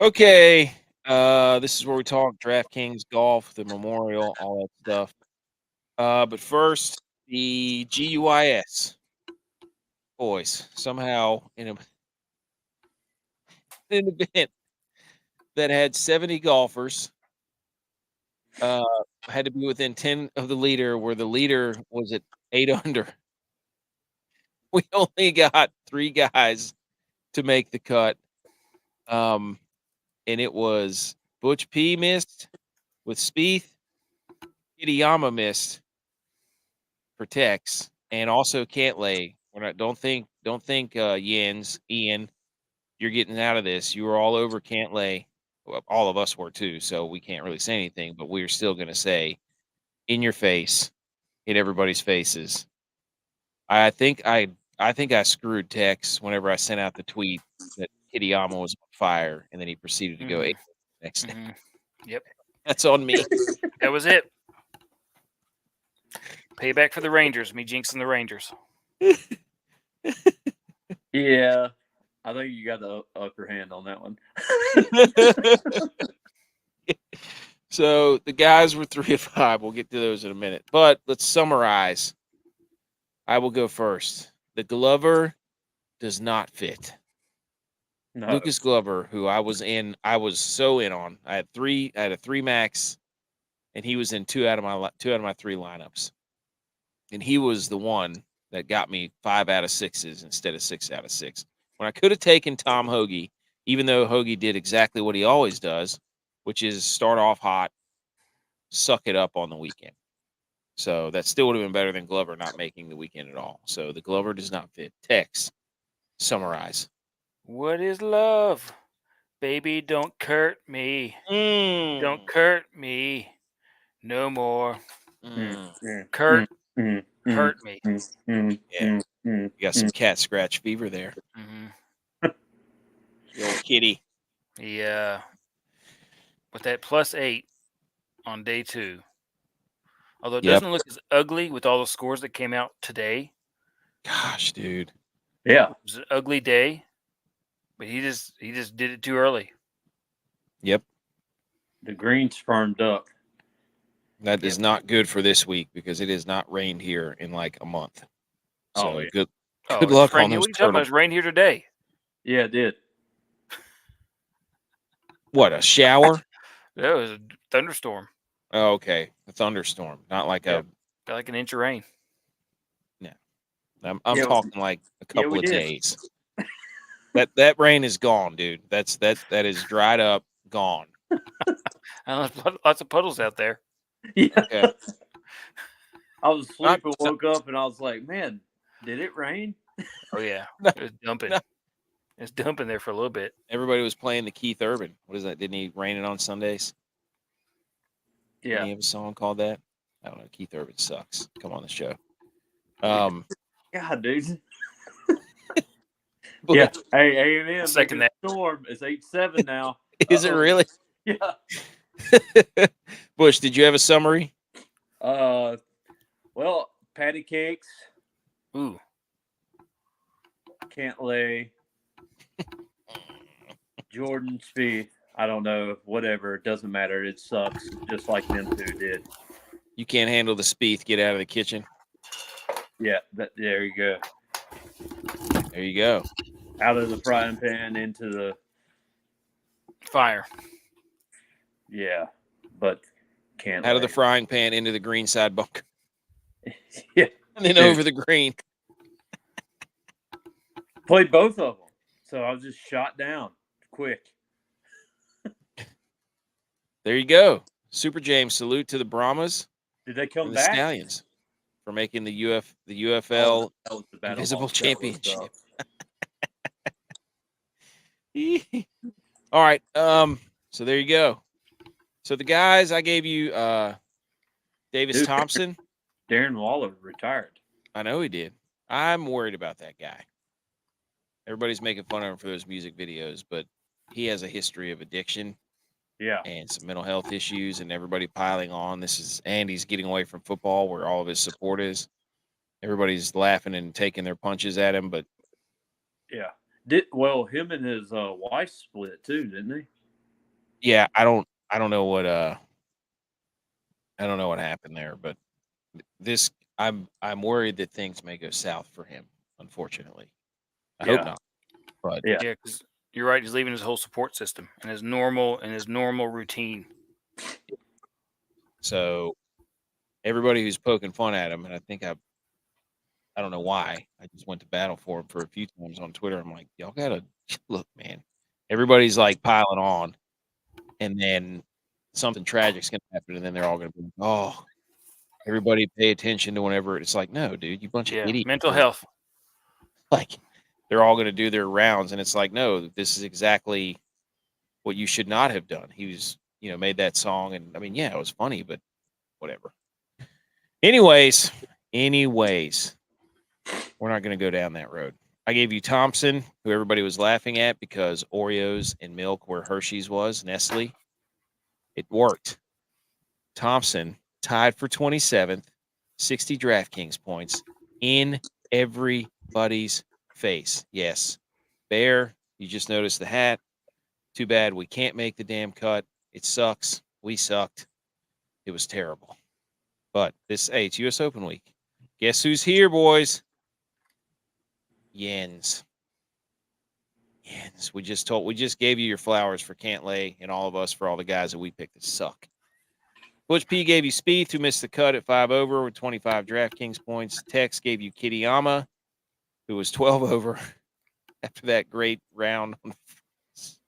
Okay, this is where we talk DraftKings Golf, the Memorial, all that stuff. But first, the G.U.Y.S. boys somehow in an event that had 70 golfers had to be within 10 of the leader, where the leader was at 8 under. We only got 3 guys to make the cut. And it was Butch P missed with Spieth, Kitayama missed for Tex, and also Cantlay. Don't think Ian, you're getting out of this. You were all over Cantlay. Well, all of us were too, so we can't really say anything, but we're still going to say in your face, hit everybody's faces. I think I screwed Tex whenever I sent out the tweet that Kitayama was on fire, and then he proceeded to go 8 next day. Yep. That's on me. That was it. Payback for the Rangers. Me jinxing the Rangers. Yeah. I think you got the upper hand on that one. So the guys were 3 of 5. We'll get to those in a minute. But let's summarize. I will go first. the Glover does not fit. No. Lucas Glover, who I was so in on. I had a 3 max, and he was in 2 out of my 3 lineups. And he was the one that got me 5 out of 6s instead of 6 out of 6. When I could have taken Tom Hoagie, even though Hoagie did exactly what he always does, which is start off hot, suck it up on the weekend. So that still would have been better than Glover not making the weekend at all. So the Glover does not fit. Tex, summarize. What is love? Baby, don't hurt me. Don't hurt me no more. Kurt, hurt me. Yeah. You got some cat scratch fever there. Mm-hmm. The old kitty. Yeah. With that +8 on day 2. Although it doesn't look as ugly with all the scores that came out today. Gosh, dude. Yeah. It was an ugly day, but he just did it too early. Yep. The greens firmed up. That is not good for this week because it has not rained here in like a month. So good luck on those What are you talking about? It's rained here today. Yeah, it did. What, a shower? That was a thunderstorm. Oh, okay. A thunderstorm. Not like got like an inch of rain. No. I'm talking like a couple of days. That rain is gone, dude. That is dried up, gone. Lots of puddles out there. Yeah. Okay. I was asleep and woke up and I was like, man, did it rain? Oh, yeah. It was dumping. It was dumping there for a little bit. Everybody was playing the Keith Urban. What is that? Didn't he rain it on Sundays? Yeah. Didn't he have a song called that? I don't know. Keith Urban sucks. Come on the show. God, dude. Yeah. Hey, A&M. Second that. Storm. It's 8-7 now. Is it really? Yeah. Bush, did you have a summary? Well, patty cakes. Ooh. Can't lay. Jordan Spieth. I don't know. Whatever. It doesn't matter. It sucks. Just like them two did. You can't handle the Spieth. Get out of the kitchen. Yeah. There you go. There you go. Out of the frying pan into the fire. Yeah, but can't. Out of the frying pan into the green side bunker. Yeah. And then over the green. Played both of them. So I was just shot down quick. There you go. Super James, salute to the Brahmas. Did they come and back? The Stallions for making the UFL Invisible Championship. All right. So there you go. So the guys, I gave you Davis Thompson. Darren Waller retired. I know he did. I'm worried about that guy. Everybody's making fun of him for those music videos, but he has a history of addiction. Yeah. And some mental health issues, and everybody piling on. And he's getting away from football where all of his support is. Everybody's laughing and taking their punches at him, but yeah. Him and his wife split too, didn't they? Yeah, I don't know what happened there, but I'm worried that things may go south for him, unfortunately. I hope not. But yeah, because you're right, he's leaving his whole support system and his normal routine. So everybody who's poking fun at him, and I think I don't know why. I just went to battle for him for a few times on Twitter. I'm like, y'all gotta look, man. Everybody's like piling on, and then something tragic's gonna happen, and then they're all gonna be like, oh, everybody pay attention to whenever it's like, no, dude, you bunch of idiots. Mental health. Like they're all gonna do their rounds, and it's like, no, this is exactly what you should not have done. He was, made that song, and I mean, yeah, it was funny, but whatever. Anyways, we're not going to go down that road. I gave you Thompson, who everybody was laughing at because Oreos and milk where Hershey's was, Nestle. It worked. Thompson tied for 27th, 60 DraftKings points in everybody's face. Yes. Bear, you just noticed the hat. Too bad we can't make the damn cut. It sucks. We sucked. It was terrible. But it's U.S. Open week. Guess who's here, boys? Yens. We just gave you your flowers for Cantlay and all of us for all the guys that we picked that suck. Butch P gave you Spieth, who missed the cut at 5 over with 25 DraftKings points. Tex gave you Kitayama, who was 12 over after that great round on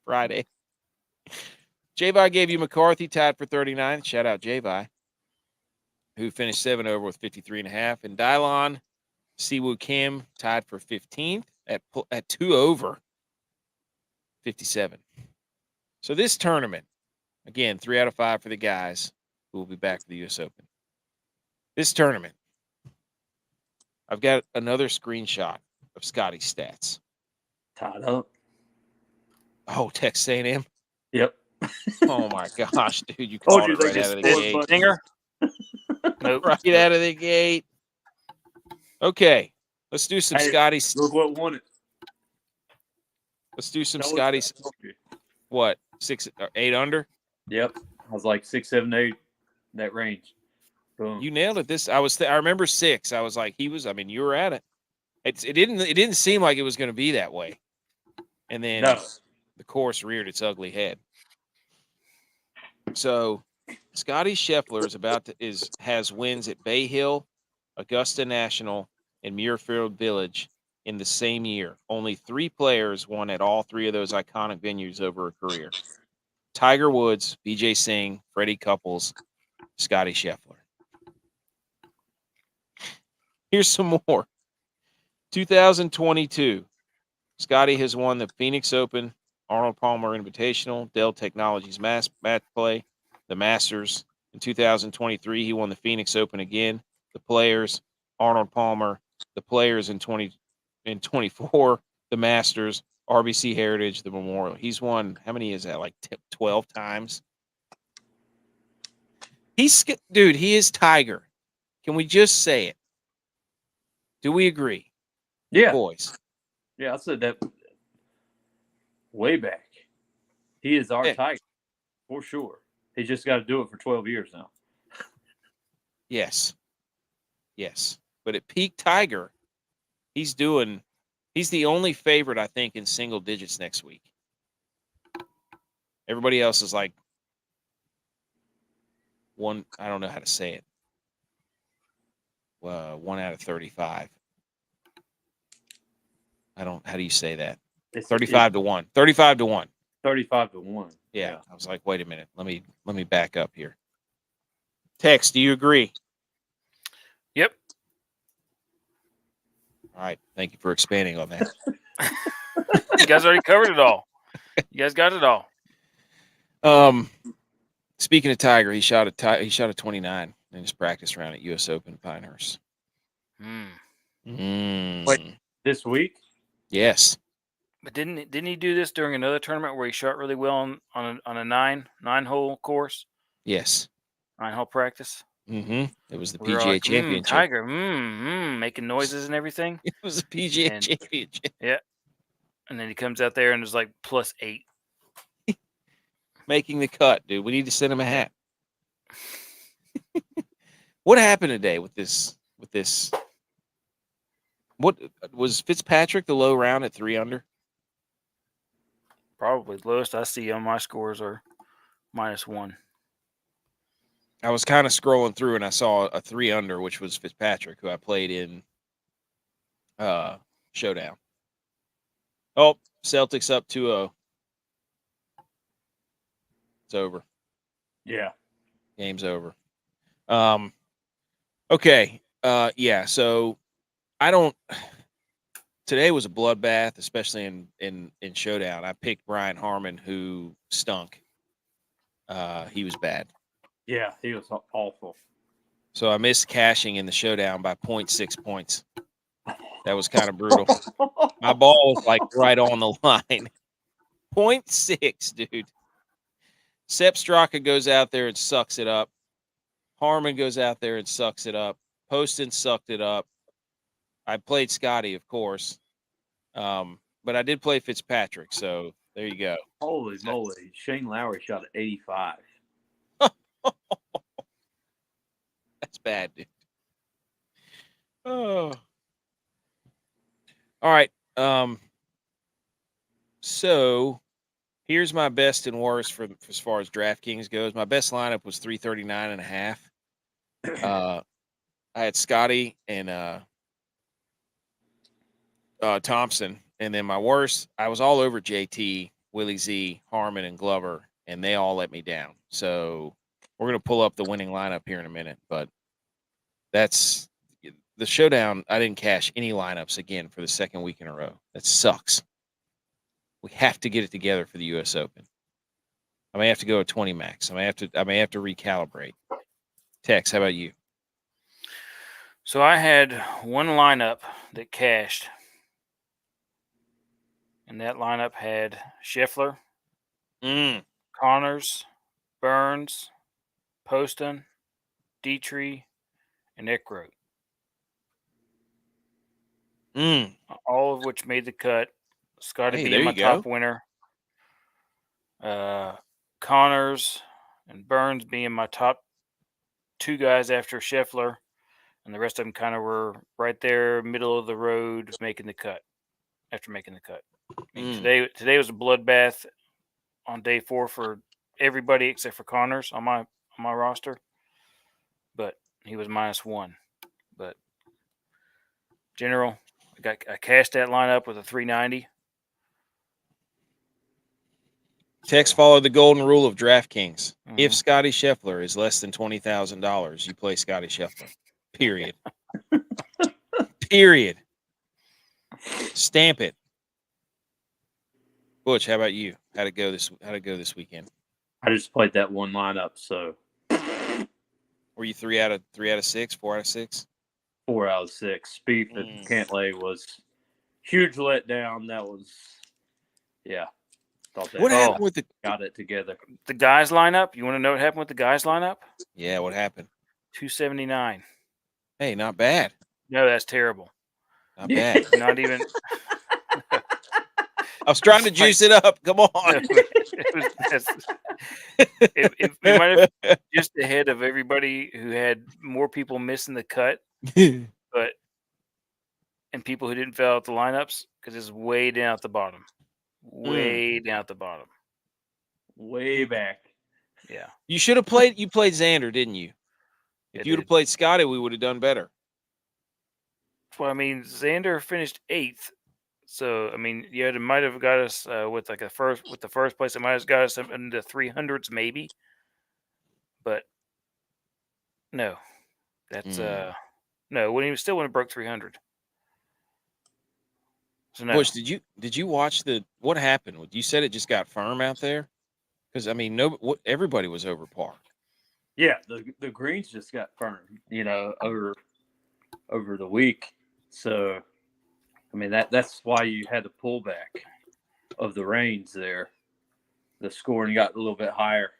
Friday. J-Vi gave you McCarthy, tied for 39. Shout out J-Vi, who finished 7 over with 53.5. And Dylon Siwoo Kim tied for 15th at 2 over 57. So this tournament, again, 3 out of 5 for the guys who will be back for the U.S. Open. This tournament, I've got another screenshot of Scottie's stats. Tied up. Oh, Texas A&M? Yep. Oh, my gosh, dude. You called it right out of the gate. Stinger? Nope. Right out of the gate. Okay. Let's do some Scottie's. Look what won it. Let's do some Scottie's. What? 6 or 8 under? Yep. I was like 6, 7, 8, that range. Boom. You nailed it. I remember 6. I was like, you were at it. It didn't seem like it was going to be that way. And then the course reared its ugly head. So Scottie Scheffler has wins at Bay Hill, Augusta National, and Muirfield Village in the same year. Only 3 players won at all 3 of those iconic venues over a career. Tiger Woods, BJ Singh, Freddie Couples, Scottie Scheffler. Here's some more. 2022, Scottie has won the Phoenix Open, Arnold Palmer Invitational, Dell Technologies Match Play, the Masters. In 2023, he won the Phoenix Open again, the Players, Arnold Palmer, the Players in 2024, the Masters, RBC Heritage, the Memorial. He's won, how many is that? Like 12 times? Dude, he is Tiger. Can we just say it? Do we agree? Yeah. Boys. Yeah, I said that way back. He is our Tiger, for sure. He's just got to do it for 12 years now. Yes. But at peak Tiger, he's the only favorite, I think, in single digits next week. Everybody else is like I don't know how to say it. 1 out of 35. How do you say that? 35 to 1. 35 to 1. 35 to 1. Yeah. I was like, wait a minute. Let me back up here. Tex, do you agree? Yep. All right. Thank you for expanding on that. You guys already covered it all. You guys got it all. Speaking of Tiger, he shot a 29 in his practice round at U.S. Open Pinehurst. Wait, this week? Yes. But didn't he do this during another tournament where he shot really well on a nine-hole course? Yes. 9-hole practice. It was the PGA Championship. Tiger, making noises and everything. It was a PGA Championship. Yeah. And then he comes out there and is like +8. Making the cut, dude. We need to send him a hat. What happened today with this? What was Fitzpatrick the low round at 3 under? Probably the lowest I see on my scores are -1. I was kind of scrolling through and I saw a 3 under, which was Fitzpatrick, who I played in Showdown. Oh, Celtics up 2-0. It's over. Yeah. Game's over. Okay. Yeah. So today was a bloodbath, especially in Showdown. I picked Brian Harmon, who stunk. He was bad. Yeah, he was awful. So I missed cashing in the Showdown by 0.6 points. That was kind of brutal. My ball was like right on the line. 0.6, dude. Sepp Straka goes out there and sucks it up. Harmon goes out there and sucks it up. Poston sucked it up. I played Scottie, of course. But I did play Fitzpatrick, so there you go. Holy moly. Shane Lowry shot at 85. That's bad, dude. Oh. All right. So here's my best and worst for as far as DraftKings goes. My best lineup was 339.5. I had Scottie and Thompson, and then my worst, I was all over JT, Willie Z, Harmon, and Glover, and they all let me down. So we're gonna pull up the winning lineup here in a minute, but that's the showdown. I didn't cash any lineups again for the second week in a row. That sucks. We have to get it together for the U.S. Open. I may have to go at 20 max. I may have to recalibrate. Tex, how about you? So I had one lineup that cashed, and that lineup had Scheffler, Connors, Burns, Poston, Dietrich, and Eckroat. All of which made the cut. Scottie being my top winner. Connors and Burns being my top two guys after Scheffler, and the rest of them kind of were right there, middle of the road, making the cut. After making the cut, I mean, today was a bloodbath on day 4 for everybody except for Connors on my roster, but he was -1. But general, I cashed that lineup with a 390. Tex followed the golden rule of DraftKings. If Scottie Scheffler is less than $20,000, you play Scottie Scheffler. Period. Period. Stamp it. Butch, how about you? How'd it go this weekend? I just played that one lineup, so. Were you 3 out of 6, 4 out of 6? 4 out of 6. Spieth at Cantlay was huge letdown. That was, yeah. What happened with got it together? The guys lineup. You want to know what happened with the guys lineup? Yeah, what happened? 279. Hey, not bad. No, that's terrible. Not bad. Not even. I was trying to juice it up. Come on. It might have been just ahead of everybody who had more people missing the cut, and people who didn't fill out the lineups because it's way down at the bottom. Way down at the bottom. Way back. Yeah. You should have played. You played Xander, didn't you? If you would have played Scottie, we would have done better. Well, I mean, Xander finished 8th. So, I mean, yeah, it might have got us with the first place. It might have got us in the 300s, maybe. But no, that's no. When he still wouldn't have broke 300. So no. Bush, did you watch what happened? You said it just got firm out there, because I mean, everybody was over par. Yeah, the greens just got firm, over the week. So, I mean, that's why you had the pullback of the rains there. The scoring got a little bit higher.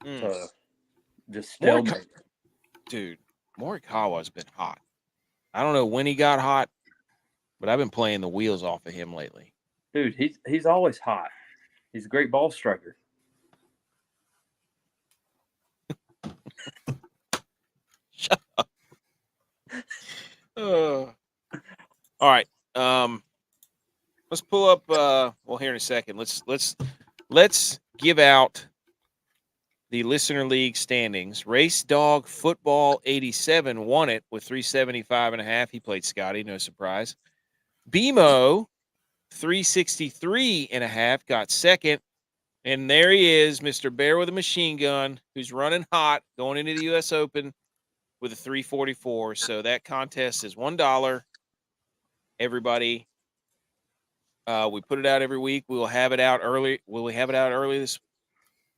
So, just stalemate. Dude, Morikawa's been hot. I don't know when he got hot, but I've been playing the wheels off of him lately. Dude, he's always hot. He's a great ball striker. Shut up. All right. Let's pull up. Here in a second. Let's give out the Listener League standings. Race Dog Football 87 won it with 375.5. He played Scottie, no surprise. BMO 363.5 got second. And there he is, Mr. Bear with a machine gun, who's running hot going into the U.S. Open with a 344. So that contest is $1. Everybody, we put it out every week. We will have it out early. Will we have it out early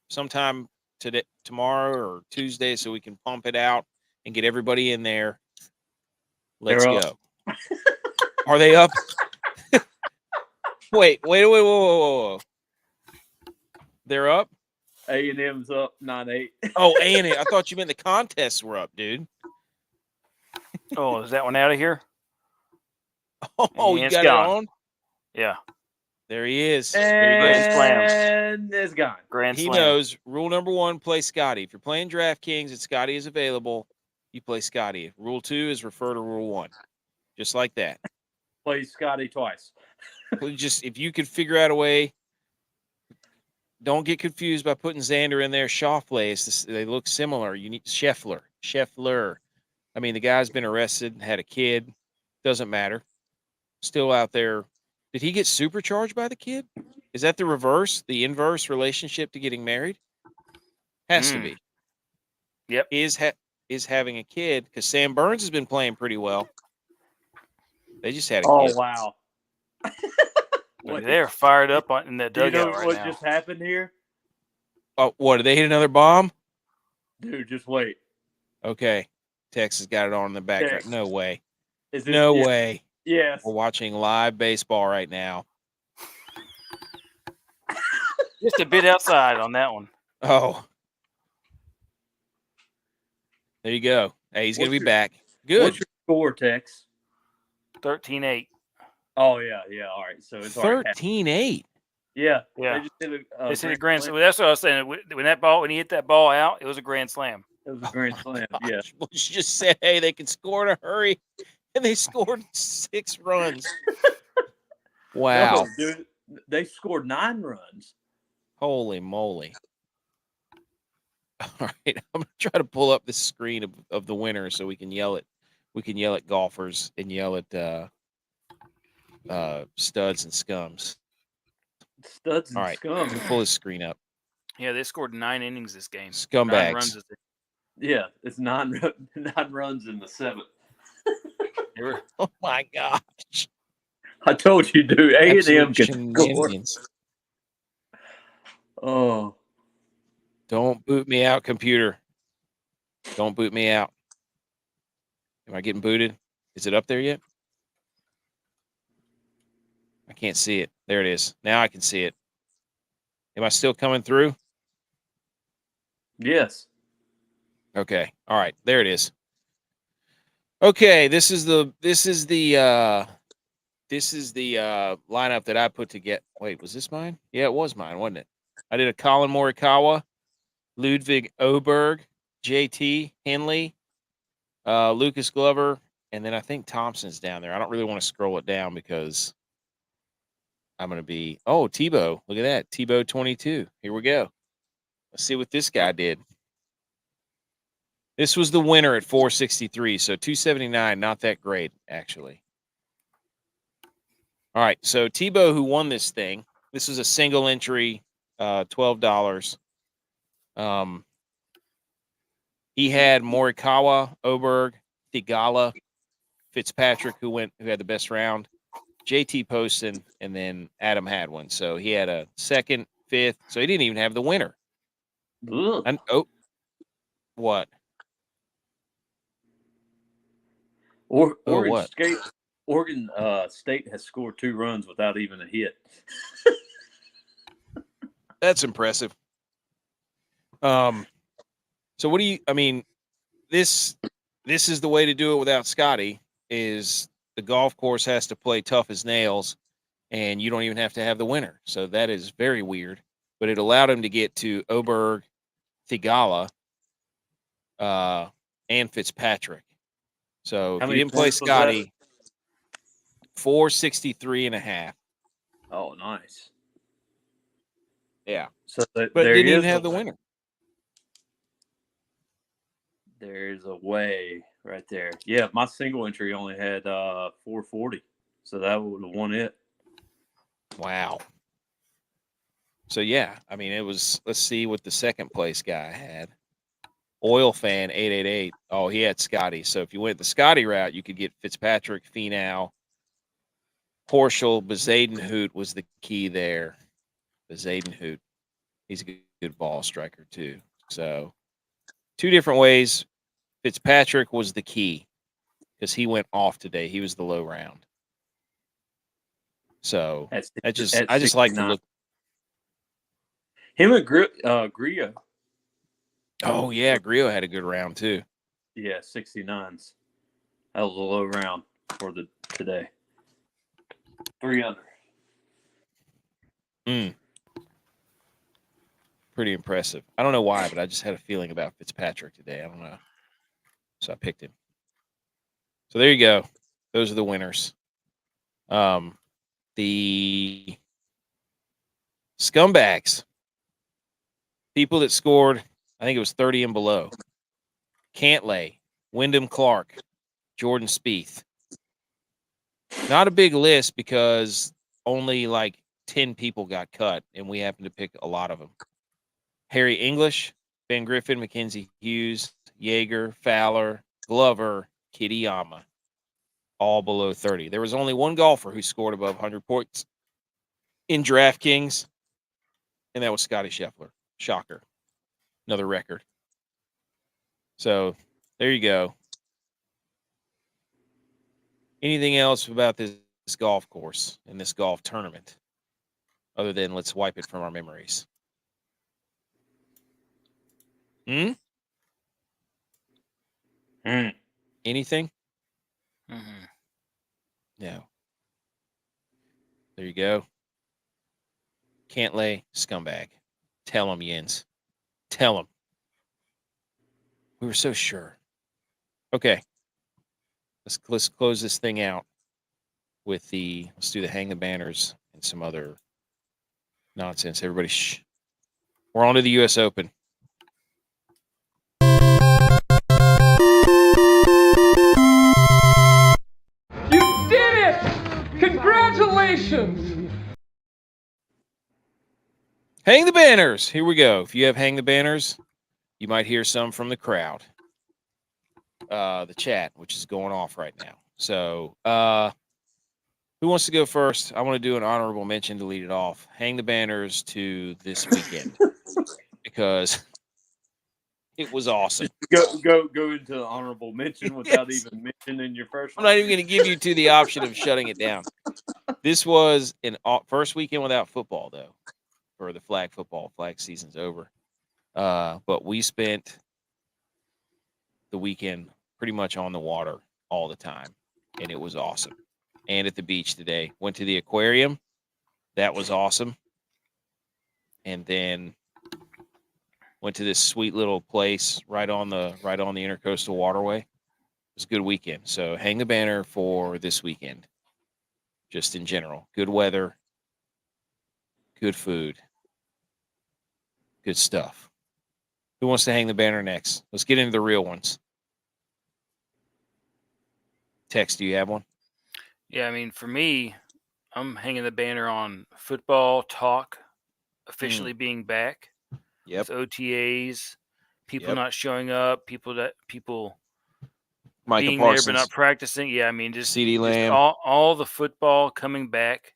sometime today, tomorrow, or Tuesday, so we can pump it out and get everybody in there? Let's go. Are they up? Wait, whoa. They're up? A&M's up 9-8. Oh, A&M. I thought you meant the contests were up, dude. Oh, is that one out of here? Oh, you got it on? Yeah. There he is. And it's gone. He knows rule number 1, play Scottie. If you're playing DraftKings and Scottie is available, you play Scottie. Rule 2 is refer to rule 1. Just like that. plays Scottie twice. Just if you could figure out a way, don't get confused by putting Xander in there. Schauffele, they look similar. You need Scheffler. I mean, the guy's been arrested, had a kid. Doesn't matter. Still out there. Did he get supercharged by the kid? Is that the inverse relationship to getting married? Has to be. Yep. Is having a kid, because Sam Burns has been playing pretty well. They just had a Oh kid. wow! They're fired up in that dugout you know right what now. just happened here? Oh, what, did they hit another bomb? Dude, just wait. Okay. Texas got it on in the background. Texas. No way. Is it, No way. Yes. We're watching live baseball right now. Just a bit outside on that one. Oh. There you go. Hey, he's going to be back. Good. What's your score, Tex? 13-8. Oh, yeah. All right. So it's 13-8. Yeah. Yeah. They just hit a grand slam. That's what I was saying. When he hit that ball out, it was a grand slam. It was a grand slam. Yeah. Well, you just said, hey, they can score in a hurry, and they scored 6 runs. Wow. No, dude, they scored 9 runs. Holy moly. All right. I'm going to try to pull up the screen of the winner so we can yell at golfers and yell at studs and scums. Studs and All right. scums. Pull his screen up. Yeah, they scored 9 innings this game. Scumbags. 9 runs. Yeah, it's 9 runs in the 7th. Oh my gosh! I told you, dude. A&M can score. Oh, don't boot me out, computer. Don't boot me out. Am I getting booted? Is it up there yet? I can't see it. There it is. Now I can see it. Am I still coming through? yes. Okay. All right. There it is. Okay. This is the lineup that I put together. Wait, was this mine? Yeah, it was mine, wasn't it? I did a Colin Morikawa, Ludwig Oberg, JT Henley, Lucas Glover, and then I think Thompson's down there. I don't really want to scroll it down because I'm going to be, Tebow. Look at that. Tebow 22. Here we go. Let's see what this guy did. This was the winner at 463, so 279, not that great, actually. All right, so Tebow, who won this thing, this was a single entry, $12. He had Morikawa, Oberg, Theegala, Fitzpatrick, who had the best round, JT Poston, and then Adam Hadwin. So he had a 2nd, 5th. So he didn't even have the winner. And what? Oregon what? State has scored 2 runs without even a hit. That's impressive. So what do you? I mean, this is the way to do it without Scottie. Is the golf course has to play tough as nails, and you don't even have to have the winner. So that is very weird. But it allowed him to get to Oberg, Theegala, and Fitzpatrick. So if you didn't play Scottie, 463.5. Oh, nice. Yeah. So but didn't even have the winner. There's a way right there. Yeah, my single entry only had 440. So that would have won it. Wow. So yeah, I mean it was, let's see what the second place guy had. Oil Fan 888. Oh, he had Scottie. So if you went the Scottie route, you could get Fitzpatrick, Finau, Horschel, Bezadenhout was the key there. Bezadenhout. He's a good ball striker too. So 2 different ways. Fitzpatrick was the key because he went off today. He was the low round. So I just like to look. Him and Grillo. Oh yeah, Grillo had a good round too. Yeah, 69s. That was a low round for today. 3 under. Pretty impressive. I don't know why, but I just had a feeling about Fitzpatrick today. I don't know. So I picked him. So there you go. Those are the winners. The scumbags, people that scored, I think it was 30 and below. Cantlay, Wyndham Clark, Jordan Spieth. Not a big list because only like 10 people got cut, and we happened to pick a lot of them. Harry English, Ben Griffin, Mackenzie Hughes, Yeager, Fowler, Glover, Kitayama, all below 30. There was only one golfer who scored above 100 points in DraftKings, and that was Scottie Scheffler. Shocker. Another record. So there you go. Anything else about this golf course and this golf tournament other than let's wipe it from our memories? Anything? Mm-hmm. No. There you go. Cantlay, scumbag. Tell him, Jens. Tell him. We were so sure. Okay. Let's close this thing out with let's do the hang the banners and some other nonsense. Everybody, shh. We're on to the U.S. Open. You did it! Congratulations! Hang the banners. Here we go. If you have hang the banners, you might hear some from the crowd. The chat, which is going off right now. So, who wants to go first? I want to do an honorable mention to lead it off. Hang the banners to this weekend because it was awesome. Go into the honorable mention without even mentioning your first one. I'm not even going to give you the option of shutting it down. This was an first weekend without football, though, for the flag football. Flag season's over. But we spent the weekend pretty much on the water all the time, and it was awesome. And at the beach today. Went to the aquarium. That was awesome. And then went to this sweet little place right on the Intercoastal Waterway. It was a good weekend. So hang the banner for this weekend. Just in general. Good weather. Good food. Good stuff. Who wants to hang the banner next? Let's get into the real ones. Tex, do you have one? Yeah, I mean, for me, I'm hanging the banner on football talk officially being back. Yep. With OTAs, people not showing up, people Micah being Parsons, there but not practicing. Yeah, I mean, just CeeDee Lamb. all the football coming back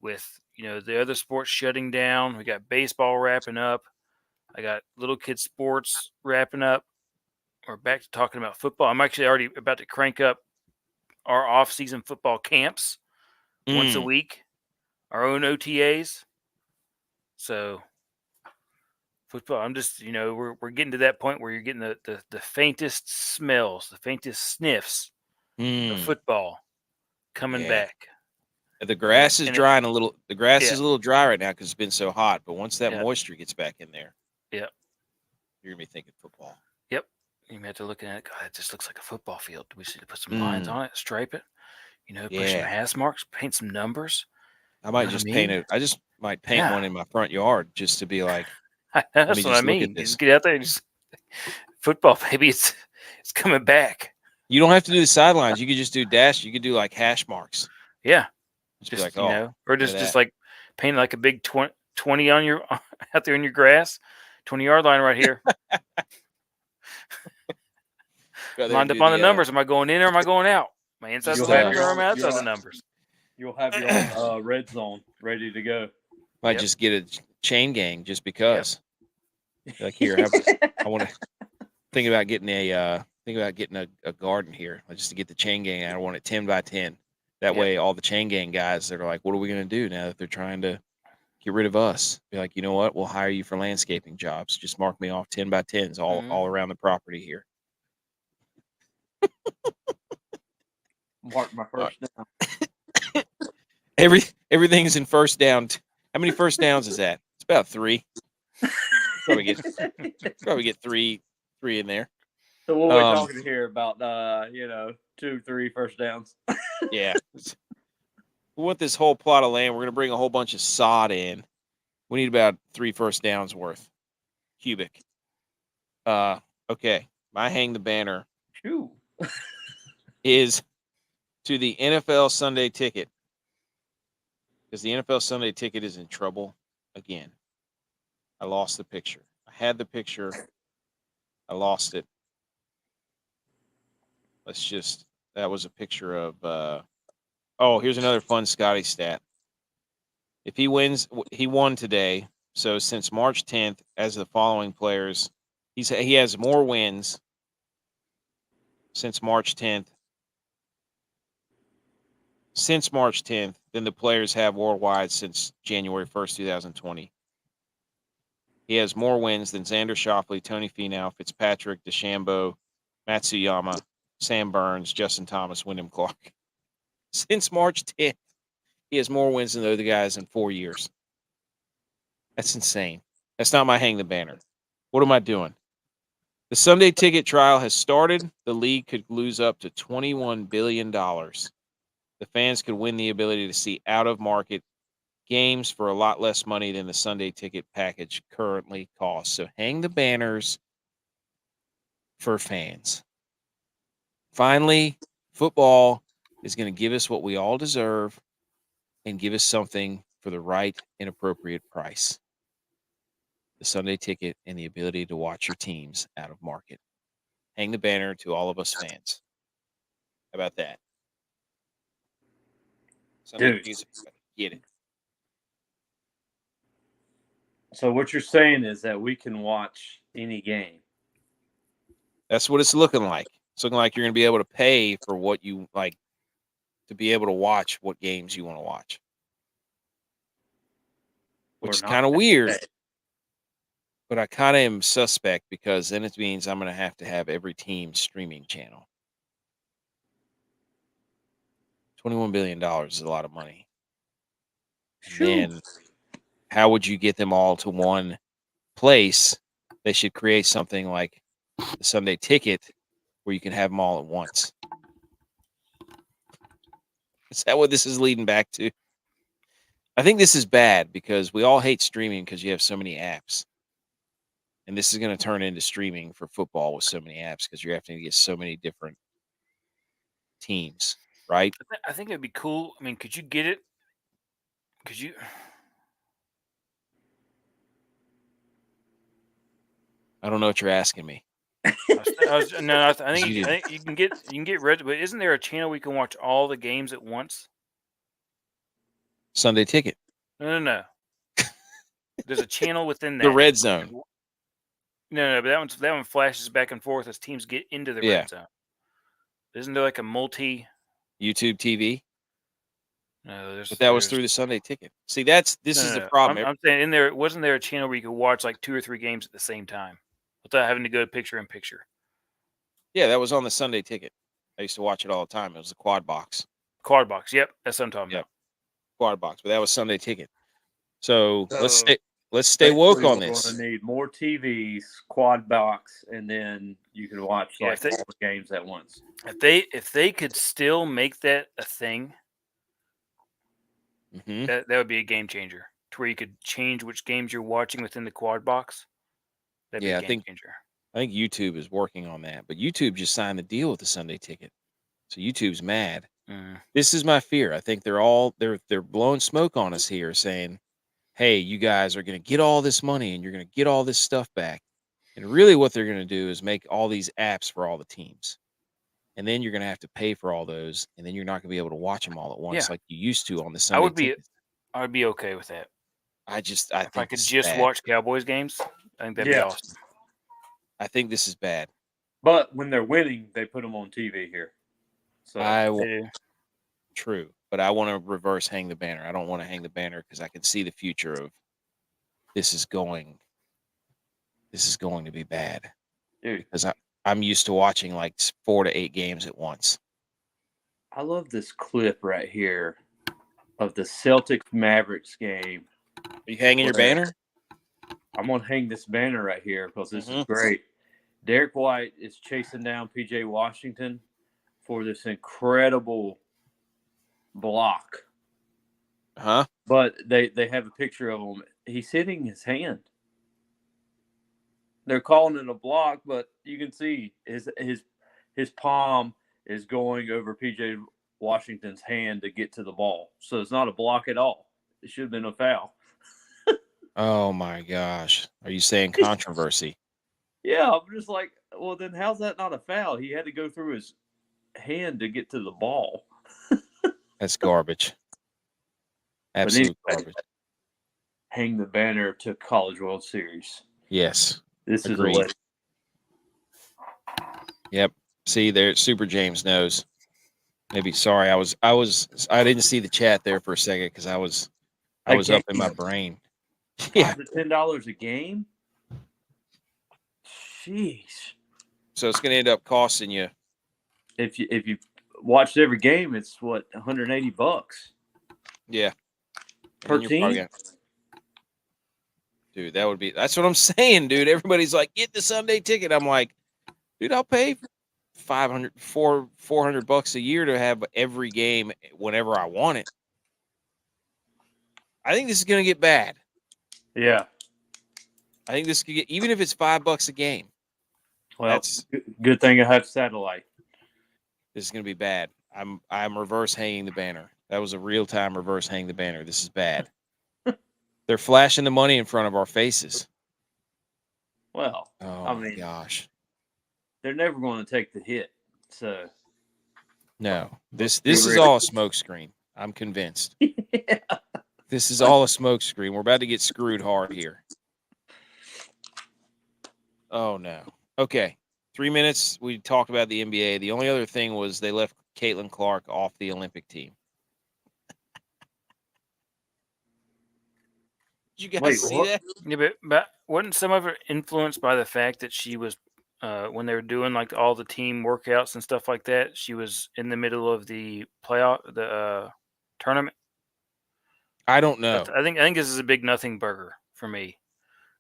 with, the other sports shutting down. We got baseball wrapping up. I got little kid sports wrapping up. We're back to talking about football. I'm actually already about to crank up our off-season football camps once a week, our own OTAs. So football, I'm just, we're getting to that point where you're getting the faintest smells, the faintest sniffs of football coming back. The grass is drying a little. The grass is a little dry right now because it's been so hot. But once that moisture gets back in there, you're gonna be thinking football. Yep. You may have to look at it. God, it just looks like a football field. We should put some lines on it, stripe it. Put some hash marks, paint some numbers. I might just paint it. I just might paint one in my front yard just to be like. That's what I mean. You just get out there and just football, baby. It's coming back. You don't have to do the sidelines. You could just do dash. You could do like hash marks. Yeah. Just like, or just like paint like a big 20 on your out there in your grass, 20-yard line right here. Lined up on the numbers. Am I going in or am I going out? Am I inside the numbers or am I outside the numbers? You'll have your red zone ready to go. Might just get a chain gang just because. Like here, I want to think about getting a garden here just to get the chain gang. I want it 10 by 10. That way, all the chain gang guys that are like, "What are we going to do now that they're trying to get rid of us?" Be like, you know what? We'll hire you for landscaping jobs. Just mark me off 10 by 10s all around the property here. Mark my first down. Everything's in first down. How many first downs is that? It's about 3. Probably get three in there. So what we're talking here about 2, 3 first downs. Yeah. We want this whole plot of land. We're going to bring a whole bunch of sod in. We need about 3 first downs worth. Cubic. Okay. My hang the banner Shoo. is to the NFL Sunday Ticket. Because the NFL Sunday Ticket is in trouble again. I lost the picture. I had the picture. I lost it. That was a picture of, here's another fun Scottie stat. If he wins, he won today. So since March 10th, as the following players, he has more wins since March 10th. Since March 10th than the players have worldwide since January 1st, 2020. He has more wins than Xander Schauffele, Tony Finau, Fitzpatrick, DeChambeau, Matsuyama, Sam Burns, Justin Thomas, Wyndham Clark. Since March 10th, he has more wins than those guys in 4 years. That's insane. That's not my hang the banner. What am I doing? The Sunday Ticket trial has started. The league could lose up to $21 billion. The fans could win the ability to see out-of-market games for a lot less money than the Sunday Ticket package currently costs. So hang the banners for fans. Finally, football is going to give us what we all deserve and give us something for the right and appropriate price. The Sunday Ticket and the ability to watch your teams out of market. Hang the banner to all of us fans. How about that? Sunday Ticket, get it. So what you're saying is that we can watch any game. That's what it's looking like. It's looking like you're going to be able to pay for what you like to be able to watch what games you want to watch. Which is kind of weird. But I kind of am suspect because then it means I'm going to have every team streaming channel. $21 billion is a lot of money. Then how would you get them all to one place? They should create something like the Sunday Ticket where you can have them all at once. Is that what this is leading back to? I think this is bad because we all hate streaming because you have so many apps. And this is going to turn into streaming for football with so many apps because you're having to get so many different teams, right? I think it'd be cool. I mean, could you get it? Could you? I don't know what you're asking me. I think you can get red. But isn't there a channel we can watch all the games at once? Sunday Ticket. No. There's a channel within that. The Red Zone. No, but that one flashes back and forth as teams get into the red zone. Isn't there like a multi YouTube TV? No, but that was through the Sunday Ticket. See, this is the problem. I'm saying wasn't there a channel where you could watch like 2 or 3 games at the same time without having to go picture in picture? Yeah, that was on the Sunday Ticket. I used to watch it all the time. It was the Quad Box. Quad Box, yep, that's what I'm talking about. Quad Box, but that was Sunday Ticket. So let's stay woke on this. We're going to need more TVs, Quad Box, and then you can watch all the games at once. If they could still make that a thing, that would be a game changer. To where you could change which games you're watching within the Quad Box. That'd be a game changer. I think YouTube is working on that, but YouTube just signed the deal with the Sunday Ticket, so YouTube's mad. This is my fear. I think they're blowing smoke on us here, saying, "Hey, you guys are going to get all this money and you're going to get all this stuff back." And really, what they're going to do is make all these apps for all the teams, and then you're going to have to pay for all those, and then you're not going to be able to watch them all at once like you used to on the Sunday Ticket. I would be okay with that. If I could just watch Cowboys games, I think that'd be awesome. I think this is bad. But when they're winning, they put them on TV here. So true, but I want to reverse hang the banner. I don't want to hang the banner because I can see the future of this is going to be bad. Dude, because I'm used to watching like 4 to 8 games at once. I love this clip right here of the Celtics Mavericks game. Are you hanging your banner? I'm going to hang this banner right here because this is great. Derek White is chasing down P.J. Washington for this incredible block Huh? But they have a picture of him. He's hitting his hand. They're calling it a block, but you can see his palm is going over PJ Washington's hand to get to the ball. So it's not a block at all. It should have been a foul. Oh my gosh. Are you saying controversy? Yeah, I'm just like, well, then how's that not a foul? He had to go through his hand to get to the ball. That's garbage. Absolute garbage. Hang the banner to College World Series. Yes. This Agreed. is a legend. Yep. See there, Super James knows. Maybe sorry, I didn't see the chat there for a second because I was up in my brain. Yeah. $5 to $10 a game. Jeez. So it's gonna end up costing you. If you watched every game, it's what, $180. Yeah. Per team. Dude, that's what I'm saying, dude. Everybody's like, get the Sunday ticket. I'm like, dude, I'll pay $400 a year to have every game whenever I want it. I think this is gonna get bad. Yeah. I think this could get, even if it's $5 a game. Well, that's good thing I have satellite. This is gonna be bad. I'm reverse hanging the banner. That was a real time reverse hang the banner. This is bad. They're flashing the money in front of our faces. Well, oh my gosh, they're never going to take the hit. So no, this is all a smokescreen. I'm convinced. Yeah. This is all a smokescreen. We're about to get screwed hard here. Oh no. Okay, 3 minutes. We talked about the NBA. The only other thing was they left Caitlin Clark off the Olympic team. Did you guys see that? Yeah, but wasn't some of it influenced by the fact that she was, when they were doing like all the team workouts and stuff like that, she was in the middle of the tournament? I don't know. I think this is a big nothing burger for me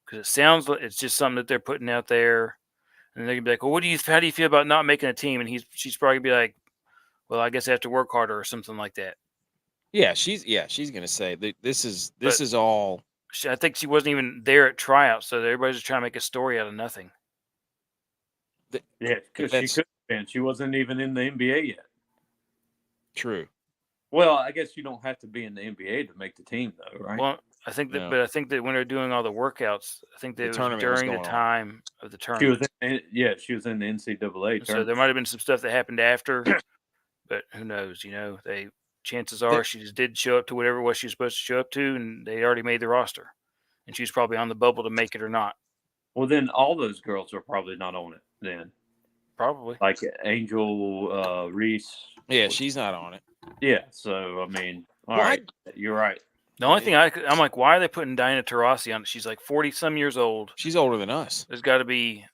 because it sounds like it's just something that they're putting out there, and they're gonna be like, "Well, how do you feel about not making a team?" And she's probably gonna be like, "Well, I guess I have to work harder" or something like that. Yeah, she's gonna say this is all. I think she wasn't even there at tryouts, so everybody's just trying to make a story out of nothing. Yeah, because she could have been. She wasn't even in the NBA yet. True. Well, I guess you don't have to be in the NBA to make the team, though, right? Well, I think that, but I think that when they're doing all the workouts, I think that it was during the time of the tournament. She was in the NCAA tournament. So there might have been some stuff that happened after, but who knows? Chances are she just did show up to whatever it was she was supposed to show up to, and they already made the roster, and she's probably on the bubble to make it or not. Well, then all those girls are probably not on it then. Probably. Like Angel Reese. Yeah, she's not on it. Yeah, so, I mean, all right, you're right. The only thing I'm like, why are they putting Diana Taurasi on it? She's like 40-some years old. She's older than us. There's got to be,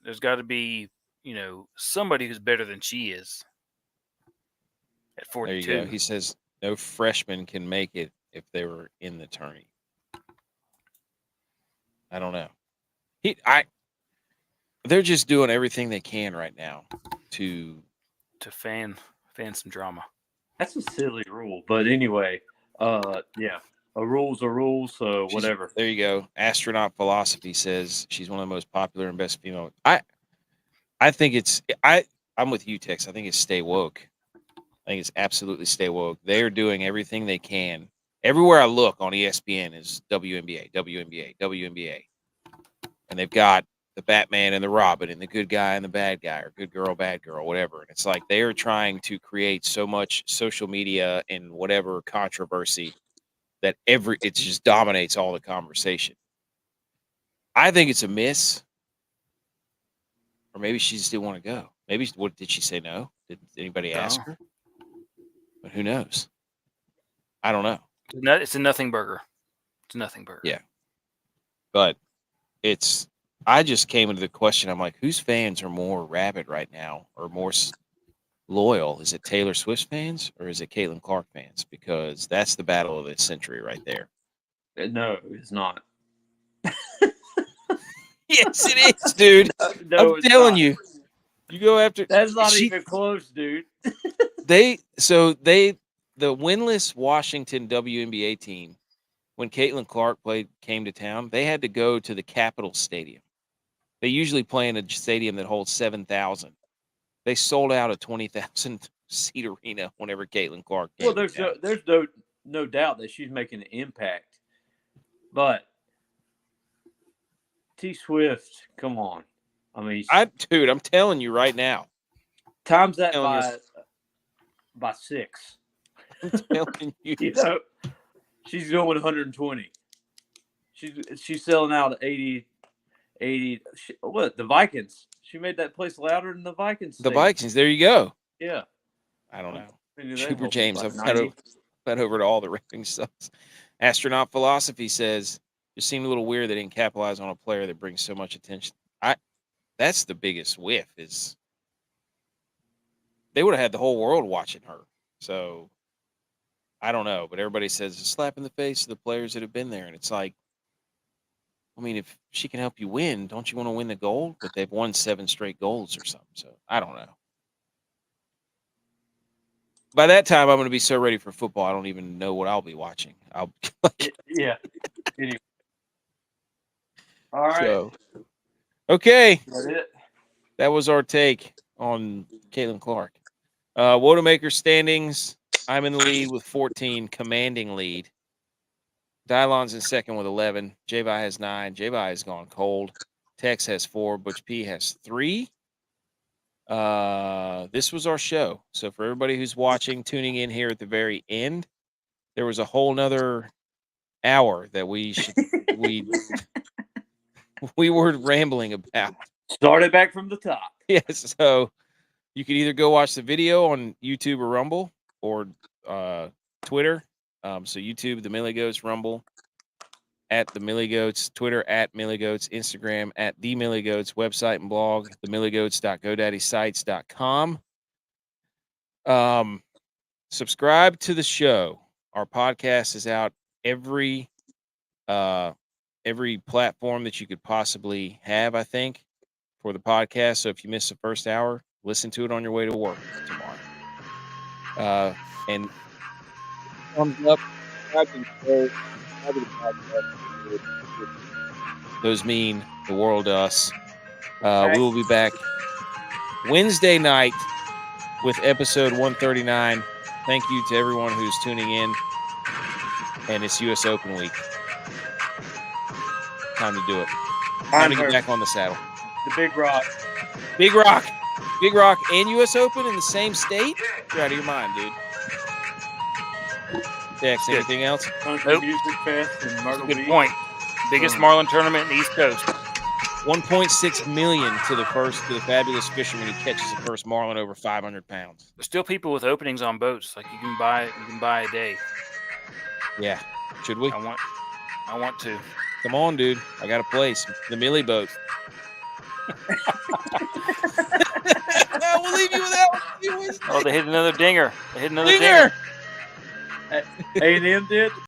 somebody who's better than she is at 42. There you go. He says no freshman can make it if they were in the tourney. I don't know. They're just doing everything they can right now to fan some drama. That's a silly rule, but anyway, yeah, a rule's a rule, so whatever. There you go. Astronaut Philosophy says she's one of the most popular and best female. I think I'm with you, Tex. I think it's stay woke. I think it's absolutely stay woke. They are doing everything they can. Everywhere I look on ESPN is WNBA, WNBA, WNBA. And they've got the Batman and the Robin and the good guy and the bad guy, or good girl, bad girl, whatever. And it's like they are trying to create so much social media and whatever controversy that it just dominates all the conversation. I think it's a miss. Or maybe she just didn't want to go. Maybe, what did she say no? Did anybody ask her? But who knows? I don't know. It's a nothing burger. It's a nothing burger. Yeah. But I just came into the question. I'm like, whose fans are more rabid right now or more loyal? Is it Taylor Swift fans or is it Caitlin Clark fans? Because that's the battle of the century right there. No, it's not. Yes, it is, dude. No, I'm telling you. You go after. That's not even close, dude. they the winless Washington WNBA team, when Caitlin Clark came to town, they had to go to the Capitol Stadium. They usually play in a stadium that holds 7,000. They sold out a 20,000 seat arena whenever Caitlin Clark came. Well, there's no doubt that she's making an impact, but T Swift, come on. I mean, dude, I'm telling you right now. Times that by 6. I'm telling you. You know, she's going 120. She's selling out 80. What, the Vikings? She made that place louder than the Vikings. The Vikings. There you go. Yeah. I don't know. Super James, I've fed over to all the ratings stuff. Astronaut Philosophy says, it seemed a little weird they didn't capitalize on a player that brings so much attention. That's the biggest whiff, is they would have had the whole world watching her. So I don't know, but everybody says a slap in the face of the players that have been there. And it's like, I mean, if she can help you win, don't you want to win the gold? But they've won 7 straight golds or something. So I don't know. By that time, I'm going to be so ready for football, I don't even know what I'll be watching. Yeah. Anyway. All right. So, okay. That's it. That was our take on Caitlin Clark. Wodamaker standings. I'm in the lead with 14, commanding lead. Dylon's in second with 11. J-Vi has 9. J-Vi has gone cold. Tex has 4. Butch P has 3. This was our show. So for everybody who's watching, tuning in here at the very end, there was a whole nother hour that we were rambling about. Started back from the top. Yes. So you can either go watch the video on YouTube or Rumble or Twitter. So YouTube, the Millie Goats, Rumble at the Millie Goats, Twitter at Millie Goats, Instagram at the Millie Goats, website and blog, themilliegoats.godaddysites.com. Subscribe to the show. Our podcast is out every platform that you could possibly have, I think, for the podcast. So if you miss the first hour, listen to it on your way to work tomorrow. And thumbs up. Those mean the world to us. We will be back Wednesday night with episode 139. Thank you to everyone who's tuning in. And it's U.S. Open week. Time to do it. Time to get back on the saddle. The Big Rock. Big Rock and U.S. Open in the same state? You're out of your mind, dude. Dex, anything else? Country Music Fest in Myrtle Beach. Good point. Biggest marlin tournament in the East Coast. 1.6 million to the fabulous fisherman who catches the first marlin over 500 pounds. There's still people with openings on boats. Like you can buy a day. Yeah. Should we? I want to. Come on, dude. I got a place. The Millie boat. We'll leave you with that one. Oh, they hit another dinger. Dinger. A&M did?